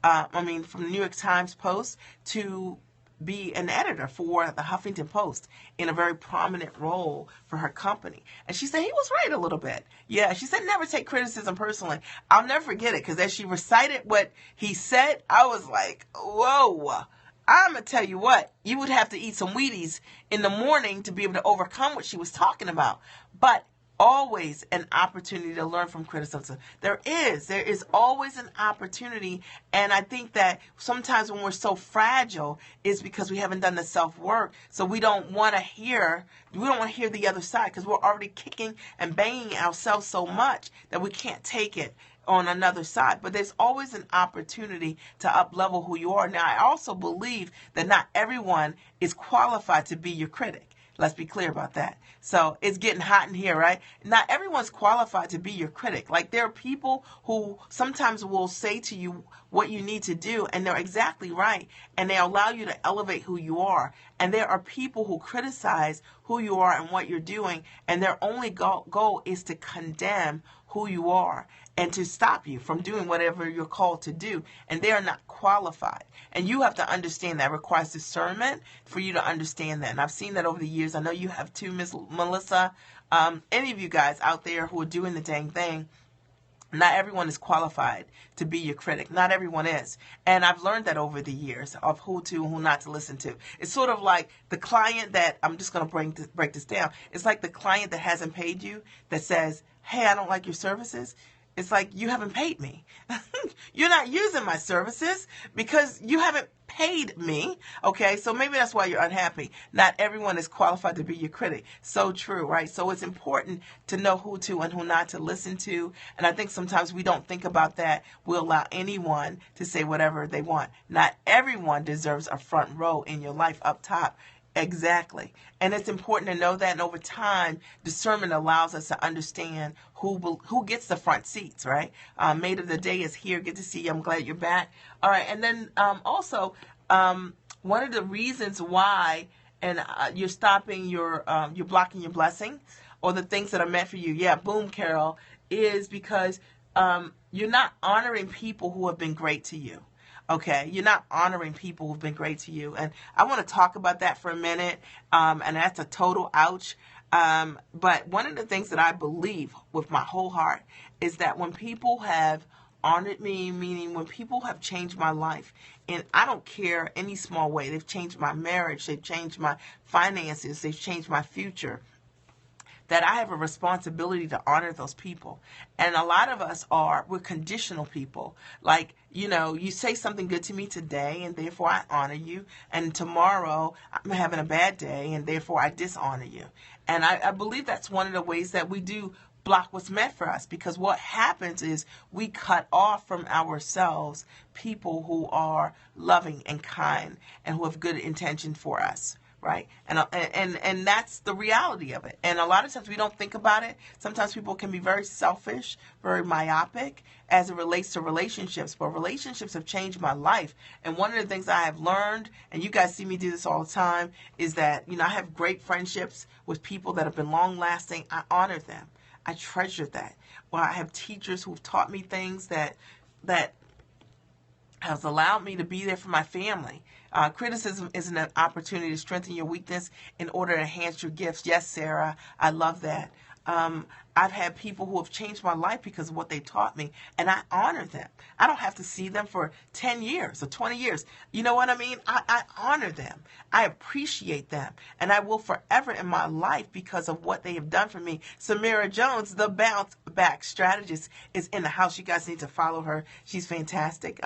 the New York Times Post, to be an editor for the Huffington Post in a very prominent role for her company. And she said he was right a little bit. Yeah, she said never take criticism personally. I'll never forget it, because as she recited what he said, I was like, whoa. I'm going to tell you what, you would have to eat some Wheaties in the morning to be able to overcome what she was talking about. But always an opportunity to learn from criticism. There is always an opportunity. And I think that sometimes when we're so fragile is because we haven't done the self-work. So we don't want to hear the other side, because we're already kicking and banging ourselves so much that we can't take it on another side. But there's always an opportunity to up-level who you are. Now, I also believe that not everyone is qualified to be your critic. Let's be clear about that. So it's getting hot in here, right? Not everyone's qualified to be your critic. Like, there are people who sometimes will say to you what you need to do, and they're exactly right, and they allow you to elevate who you are. And there are people who criticize who you are and what you're doing, and their only goal is to condemn who you are and to stop you from doing whatever you're called to do. And they are not qualified. And you have to understand that. It requires discernment for you to understand that. And I've seen that over the years. I know you have too, Miss Melissa. Any of you guys out there who are doing the dang thing, not everyone is qualified to be your critic. Not everyone is. And I've learned that over the years of who to and who not to listen to. It's sort of like the client that, I'm just going to break this down. It's like the client that hasn't paid you that says, hey, I don't like your services. It's like, you haven't paid me. You're not using my services because you haven't paid me. Okay, so maybe that's why you're unhappy. Not everyone is qualified to be your critic. So true, right? So it's important to know who to and who not to listen to. And I think sometimes we don't think about that. We'll allow anyone to say whatever they want. Not everyone deserves a front row in your life up top. Exactly. And it's important to know that. And over time, discernment allows us to understand who gets the front seats, right? Mate of the day is here. Good to see you. I'm glad you're back. All right. And then also, one of the reasons why you're stopping you're blocking your blessing or the things that are meant for you. Yeah, boom, Carol, is because you're not honoring people who have been great to you. Okay, you're not honoring people who've been great to you. And I want to talk about that for a minute, and that's a total ouch. But one of the things that I believe with my whole heart is that when people have honored me, meaning when people have changed my life, and I don't care any small way, they've changed my marriage, they've changed my finances, they've changed my future, that I have a responsibility to honor those people. And a lot of us we're conditional people. Like, you say something good to me today, and therefore I honor you. And tomorrow I'm having a bad day, and therefore I dishonor you. And I believe that's one of the ways that we do block what's meant for us. Because what happens is we cut off from ourselves people who are loving and kind and who have good intention for us. Right. And that's the reality of it. And a lot of times we don't think about it. Sometimes people can be very selfish, very myopic as it relates to relationships. But relationships have changed my life. And one of the things I have learned, and you guys see me do this all the time, is that, I have great friendships with people that have been long lasting. I honor them. I treasure that. Well, I have teachers who've taught me things that has allowed me to be there for my family. Criticism isn't an opportunity to strengthen your weakness in order to enhance your gifts. Yes, Sarah, I love that. I've had people who have changed my life because of what they taught me, and I honor them. I don't have to see them for 10 years or 20 years. You know what I mean? I honor them. I appreciate them, and I will forever in my life because of what they have done for me. Samira Jones, the Bounce Back Strategist, is in the house. You guys need to follow her. She's fantastic.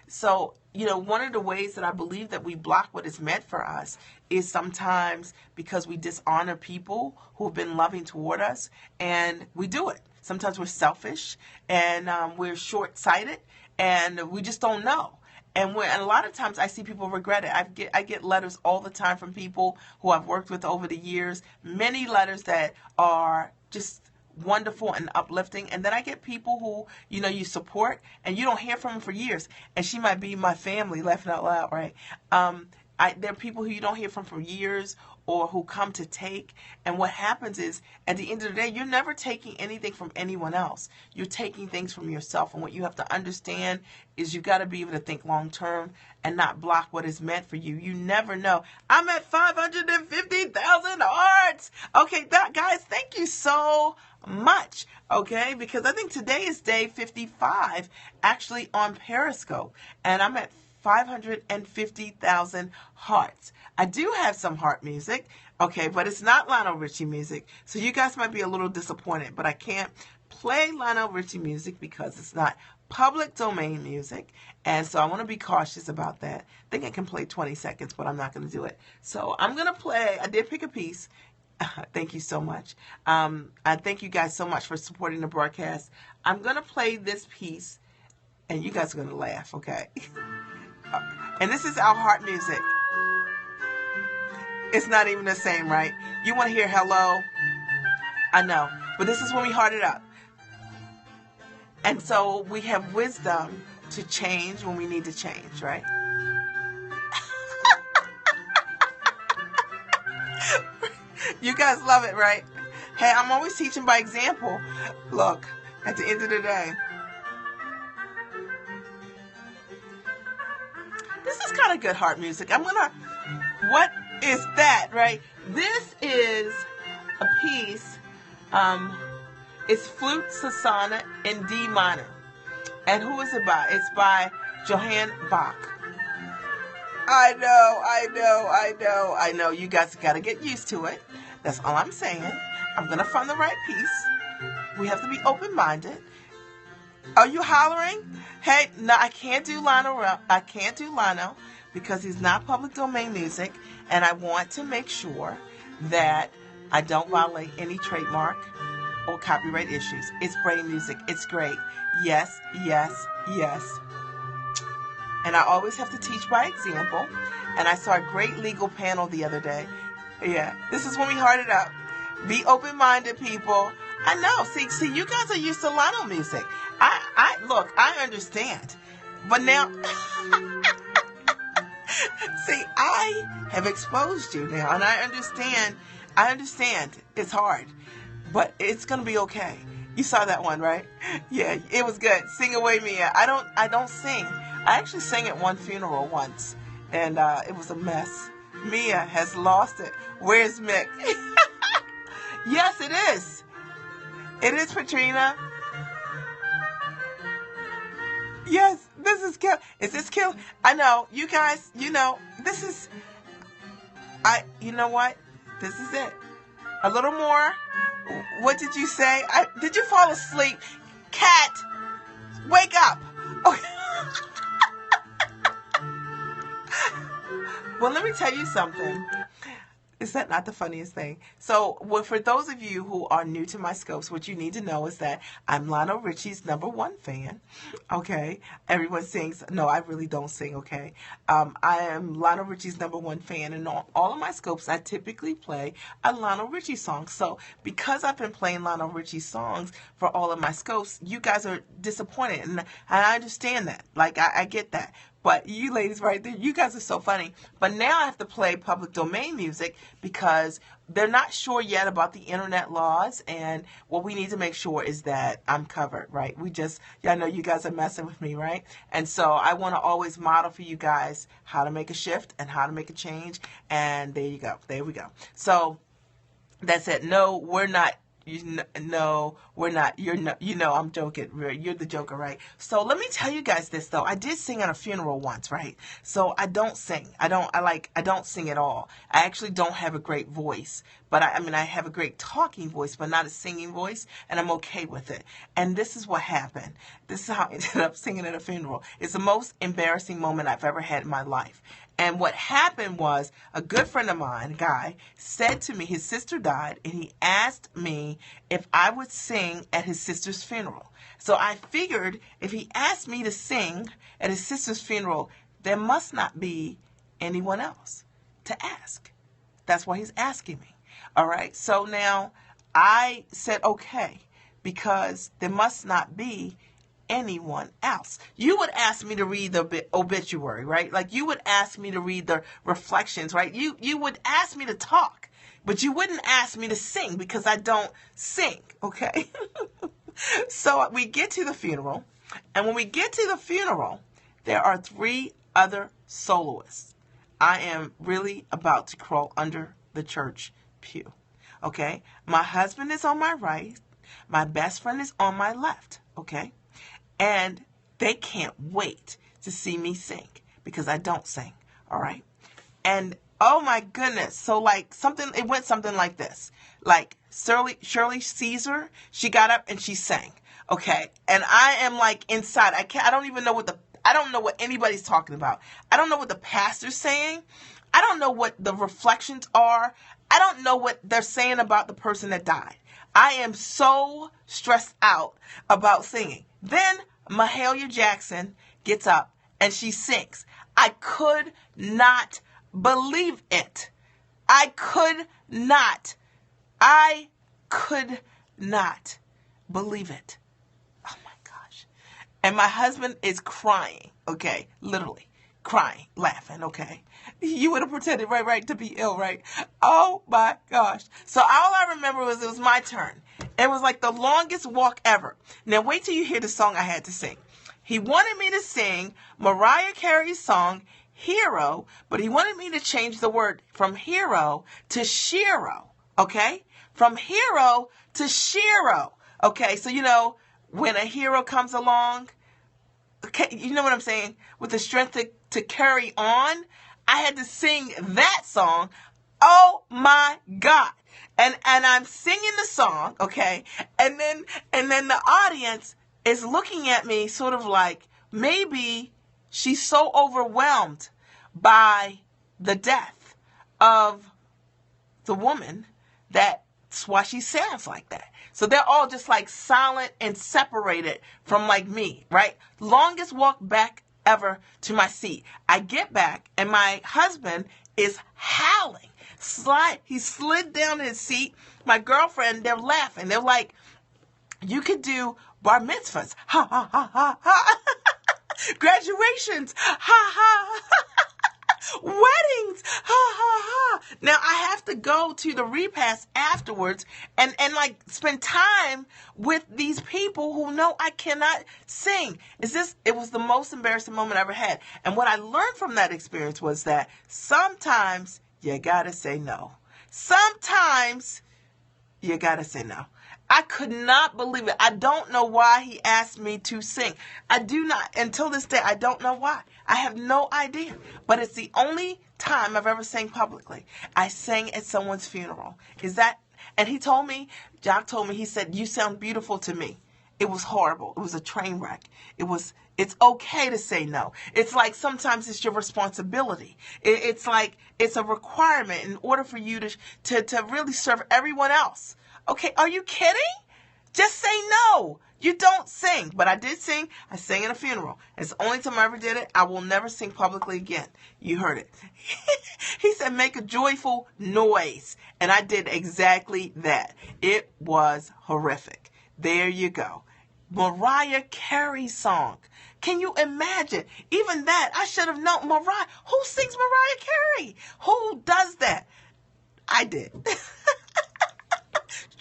So one of the ways that I believe that we block what is meant for us is sometimes because we dishonor people who have been loving toward us, and we do it. Sometimes we're selfish, and we're short-sighted, and we just don't know. And a lot of times I see people regret it. I get letters all the time from people who I've worked with over the years, many letters that are just wonderful and uplifting. And then I get people who, you support and you don't hear from them for years. And she might be my family, laughing out loud, right? There are people who you don't hear from for years or who come to take. And what happens is, at the end of the day, you're never taking anything from anyone else. You're taking things from yourself. And what you have to understand is you got to be able to think long term and not block what is meant for you. You never know. I'm at 550,000 hearts. Okay, guys, thank you so much. Okay, because I think today is day 55 actually on Periscope. And I'm at 550,000 hearts. I do have some heart music, okay, but it's not Lionel Richie music. So you guys might be a little disappointed, but I can't play Lionel Richie music because it's not public domain music. And so I want to be cautious about that. I think I can play 20 seconds, but I'm not going to do it. So I'm going to play, I did pick a piece. Thank you so much. I thank you guys so much for supporting the broadcast. I'm going to play this piece, and you guys are going to laugh, okay? And this is our heart music. It's not even the same, right? You want to hear hello? I know. But this is when we heart it up. And so we have wisdom to change when we need to change, right? You guys love it, right? Hey, I'm always teaching by example. Look, at the end of the day, this is kind of good heart music. What is that, right? This is a piece, it's Flute Sonata in D minor. And who is it by? It's by Johann Bach. I know. You guys got to get used to it. That's all I'm saying. I'm going to find the right piece. We have to be open-minded. Are you hollering? Hey, no, I can't do Lionel because he's not public domain music, and I want to make sure that I don't violate any trademark or copyright issues. It's brain music. It's great. Yes. And I always have to teach by example. And I saw a great legal panel the other day. Yeah, this is when we heart it up. Be open-minded, people. I know. See, you guys are used to Lionel music. Look, I understand. But now, see, I have exposed you now, and I understand it's hard, but it's going to be okay. You saw that one, right? Yeah, it was good. Sing away, Mia. I don't sing. I actually sang at one funeral once, and it was a mess. Mia has lost it. Where's Mick? Yes, it is. It is, Patrina. Yes, this is kill. Is this kill? I know. You guys, this is... you know what? This is it. A little more. What did you say? Did you fall asleep? Cat, wake up. Okay. Well, let me tell you something. Is that not the funniest thing? So, for those of you who are new to my scopes, what you need to know is that I'm Lionel Richie's #1 fan. Okay? Everyone sings. No, I really don't sing, okay? I am Lionel Richie's #1 fan, and on all of my scopes, I typically play a Lionel Richie song. So, because I've been playing Lionel Richie songs for all of my scopes, you guys are disappointed, and I understand that. Like, I get that. But you ladies right there, you guys are so funny. But now I have to play public domain music because they're not sure yet about the internet laws. And what we need to make sure is that I'm covered, right? I know you guys are messing with me, right? And so I want to always model for you guys how to make a shift and how to make a change. And there you go. There we go. So that's it. No, we're not No, we're not. I'm joking. You're the joker, right? So let me tell you guys this though. I did sing at a funeral once, right? So I don't sing. I don't sing at all. I actually don't have a great voice, but I have a great talking voice, but not a singing voice, and I'm okay with it. And this is what happened. This is how I ended up singing at a funeral. It's the most embarrassing moment I've ever had in my life. And what happened was a good friend of mine, a guy, said to me, his sister died, and he asked me if I would sing at his sister's funeral. So I figured if he asked me to sing at his sister's funeral, there must not be anyone else to ask. That's why he's asking me. All right. So now I said, okay, because there must not be anyone else. You would ask me to read the obituary, right? Like you would ask me to read the reflections, right? You would ask me to talk, but you wouldn't ask me to sing because I don't sing, okay? So we get to the funeral, and when we get to the funeral, there are 3 other soloists. I am really about to crawl under the church pew, okay? My husband is on my right. My best friend is on my left, okay? And they can't wait to see me sing because I don't sing, all right? And oh my goodness, so it went something like this. Like Shirley Caesar, she got up and she sang, okay? And I am like inside. I don't know what anybody's talking about. I don't know what the pastor's saying. I don't know what the reflections are. I don't know what they're saying about the person that died. I am so stressed out about singing. Then Mahalia Jackson gets up and she sings. I could not believe it. I could not believe it. Oh my gosh. And my husband is crying, okay? Literally crying, laughing, okay? You would have pretended, right, to be ill, right? Oh my gosh. So all I remember was it was my turn. It was like the longest walk ever. Now wait till you hear the song I had to sing. He wanted me to sing Mariah Carey's song, Hero, but he wanted me to change the word from hero to shero, okay? From hero to shero, okay? So, when a hero comes along, okay, you know what I'm saying? With the strength to carry on, I had to sing that song. Oh my God. And I'm singing the song, okay? And then the audience is looking at me sort of like maybe she's so overwhelmed by the death of the woman that's why she sounds like that. So they're all just like silent and separated from like me, right? Longest walk back ever to my seat. I get back and my husband is howling. He slid down his seat. My girlfriend, they're laughing. They're like, you could do bar mitzvahs. Ha, ha, ha, ha, ha. Graduations. Ha, ha, ha. Weddings. Ha, ha, ha. Now I have to go to the repast afterwards and like spend time with these people who know I cannot sing. It was the most embarrassing moment I ever had. And what I learned from that experience was that sometimes you gotta say no. Sometimes you gotta say no. I could not believe it. I don't know why he asked me to sing. I do not, until this day, I don't know why. I have no idea. But it's the only time I've ever sang publicly. I sang at someone's funeral. And he told me, Jock told me, he said, you sound beautiful to me. It was horrible. It was a train wreck. It's okay to say no. It's like sometimes it's your responsibility. It's like it's a requirement in order for you to really serve everyone else. Okay, are you kidding? Just say no. You don't sing. But I did sing. I sang at a funeral. It's the only time I ever did it. I will never sing publicly again. You heard it. He said, make a joyful noise. And I did exactly that. It was horrific. There you go. Mariah Carey song. Can you imagine? Even that, I should have known. Mariah. Who sings Mariah Carey? Who does that? I did.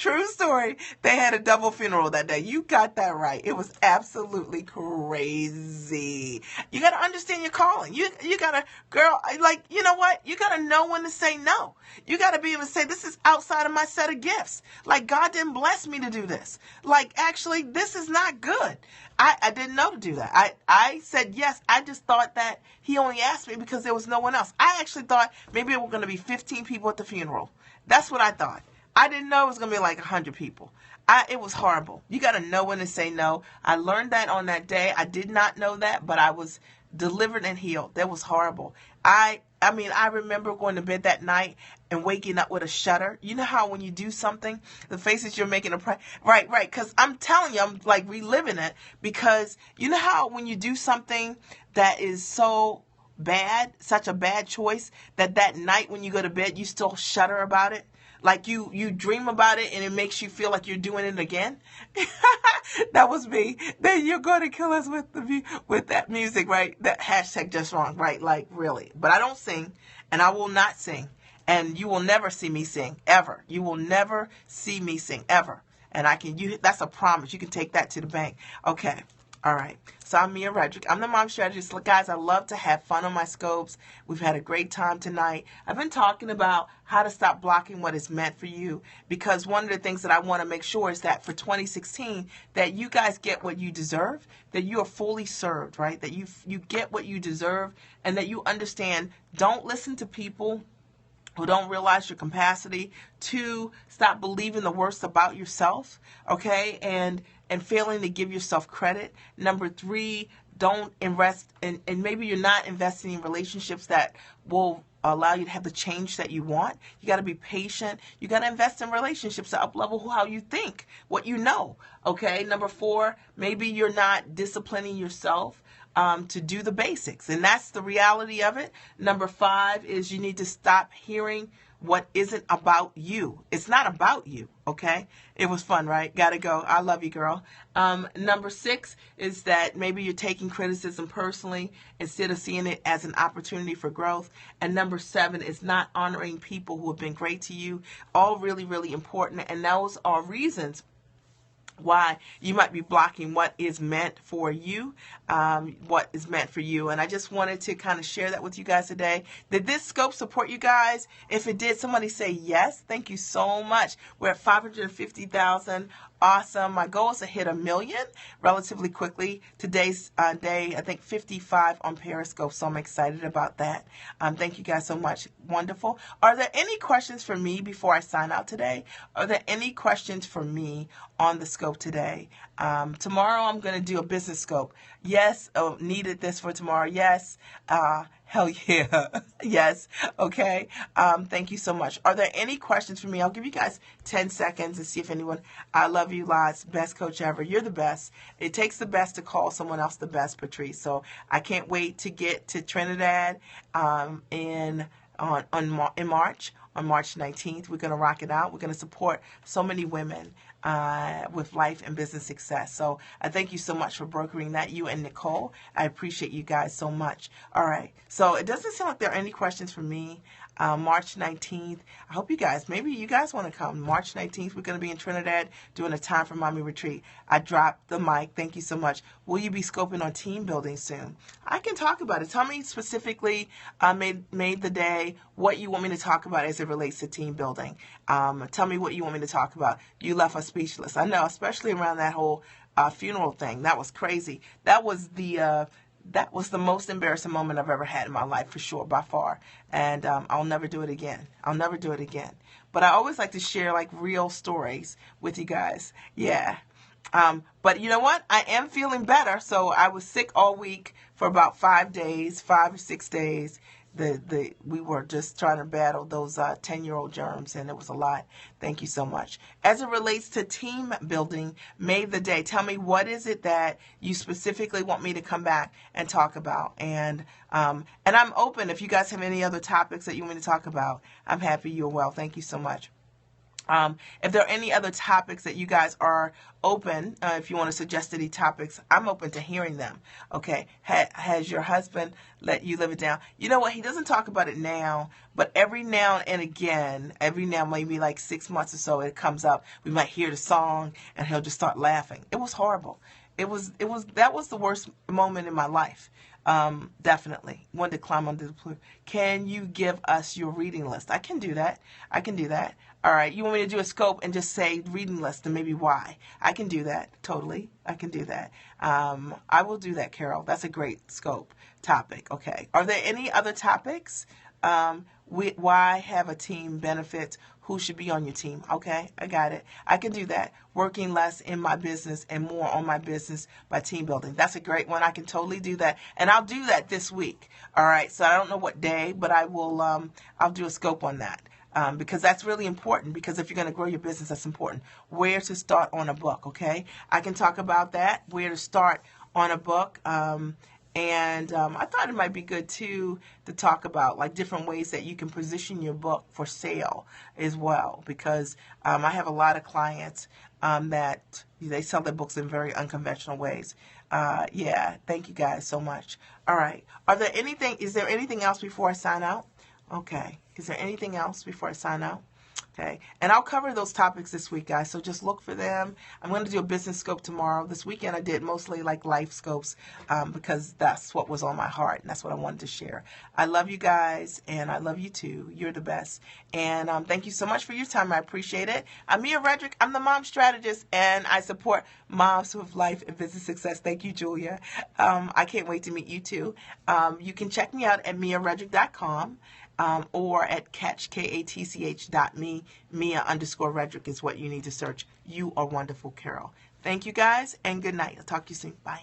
True story. They had a double funeral that day. You got that right. It was absolutely crazy. You got to understand your calling. You got to, girl, like, you know what? You got to know when to say no. You got to be able to say, this is outside of my set of gifts. Like, God didn't bless me to do this. Like, actually, this is not good. I didn't know to do that. I said yes. I just thought that he only asked me because there was no one else. I actually thought maybe it were going to be 15 people at the funeral. That's what I thought. I didn't know it was going to be like 100 people. It was horrible. You got to know when to say no. I learned that on that day. I did not know that, but I was delivered and healed. That was horrible. I remember going to bed that night and waking up with a shudder. You know how when you do something, the faces you're making right. Because I'm telling you, I'm like reliving it, because you know how when you do something that is so bad, such a bad choice, that night when you go to bed, you still shudder about it. Like you dream about it and it makes you feel like you're doing it again. That was me. Then you're going to kill us with that music, right? That hashtag just wrong, right? Like really. But I don't sing, and I will not sing. And you will never see me sing, ever. You will never see me sing, ever. And that's a promise. You can take that to the bank. Okay. All right. So I'm Mia Redrick. I'm the mom strategist. Look, guys, I love to have fun on my scopes. We've had a great time tonight. I've been talking about how to stop blocking what is meant for you, because one of the things that I want to make sure is that for 2016, that you guys get what you deserve, that you are fully served, right? That you get what you deserve, and that you understand, don't listen to people who don't realize your capacity. 2, stop believing the worst about yourself, okay? And failing to give yourself credit. Number 3, don't invest in, and maybe you're not investing in relationships that will allow you to have the change that you want. You got to be patient. You got to invest in relationships to up-level how you think, what you know, okay? Number 4, maybe you're not disciplining yourself to do the basics, and that's the reality of it. Number 5 is you need to stop hearing what isn't about you. It's not about you, okay? It was fun, right? Gotta go. I love you, girl. Number 6 is that maybe you're taking criticism personally instead of seeing it as an opportunity for growth. And number 7 is not honoring people who have been great to you. All really, really important, and those are reasons why you might be blocking what is meant for you, And I just wanted to kind of share that with you guys today. Did this scope support you guys? If it did, somebody say yes. Thank you so much. We're at 550,000. Awesome. My goal is to hit 1 million relatively quickly. Today's day, I think 55 on Periscope, so I'm excited about that. Thank you guys so much. Wonderful. Are there any questions for me before I sign out today? Are there any questions for me on the scope today? Tomorrow I'm going to do a business scope. Yes. Oh, needed this for tomorrow. Yes. Hell yeah. Yes. Okay. Thank you so much. Are there any questions for me? I'll give you guys 10 seconds and see if anyone. I love you lots. Best coach ever. You're the best. It takes the best to call someone else the best, Patrice. So I can't wait to get to Trinidad in March. On March 19th, we're going to rock it out. We're going to support so many women with life and business success. So I thank you so much for brokering that, you and Nicole. I appreciate you guys so much. All right. So it doesn't seem like there are any questions for me. March 19th. I hope maybe you guys want to come. March 19th, we're going to be in Trinidad doing a Time for Mommy retreat. I dropped the mic. Thank you so much. Will you be scoping on team building soon? I can talk about it. Tell me specifically, made the day, what you want me to talk about as it relates to team building. Tell me what you want me to talk about. You left us speechless. I know, especially around that whole funeral thing. That was crazy. That was the most embarrassing moment I've ever had in my life, for sure, by far. And I'll never do it again. But I always like to share like real stories with you guys. Yeah. But you know what? I am feeling better. So I was sick all week for about 5 or 6 days. We were just trying to battle those 10-year-old germs, and it was a lot. Thank you so much. As it relates to team building, made the day. Tell me, what is it that you specifically want me to come back and talk about? And I'm open. If you guys have any other topics that you want me to talk about, I'm happy you're well. Thank you so much. If there are any other topics that you guys are open, if you want to suggest any topics, I'm open to hearing them. Okay. Has your husband let you live it down? You know what? He doesn't talk about it now, but every now and again, maybe like 6 months or so, it comes up. We might hear the song and he'll just start laughing. It was horrible. That was the worst moment in my life. Definitely. Wanted to climb under the pool. Can you give us your reading list? I can do that. All right. You want me to do a scope and just say reading list and maybe why? I can do that. Totally. I can do that. I will do that, Carol. That's a great scope topic. Okay. Are there any other topics? Why have a team benefits? Who should be on your team? Okay, I got it. I can do that. Working less in my business and more on my business by team building. That's a great one. I can totally do that. And I'll do that this week. All right, so I don't know what day, but I will, I'll do a scope on that. Because that's really important, because if you're going to grow your business, that's important. Where to start on a book, okay? I can talk about that, where to start on a book. And I thought it might be good, too, to talk about like different ways that you can position your book for sale as well. Because I have a lot of clients that they sell their books in very unconventional ways. Yeah, thank you guys so much. All right. Is there anything else before I sign out? Okay. Is there anything else before I sign out? Okay. And I'll cover those topics this week, guys. So just look for them. I'm going to do a business scope tomorrow. This weekend I did mostly like life scopes because that's what was on my heart and that's what I wanted to share. I love you guys and I love you too. You're the best. And thank you so much for your time. I appreciate it. I'm Mia Redrick. I'm the mom strategist and I support moms with life and business success. Thank you, Julia. I can't wait to meet you too. You can check me out at miaredrick.com. Or at katch.me. Mia_Redrick is what you need to search. You are wonderful, Carol. Thank you guys and good night. I'll talk to you soon. Bye.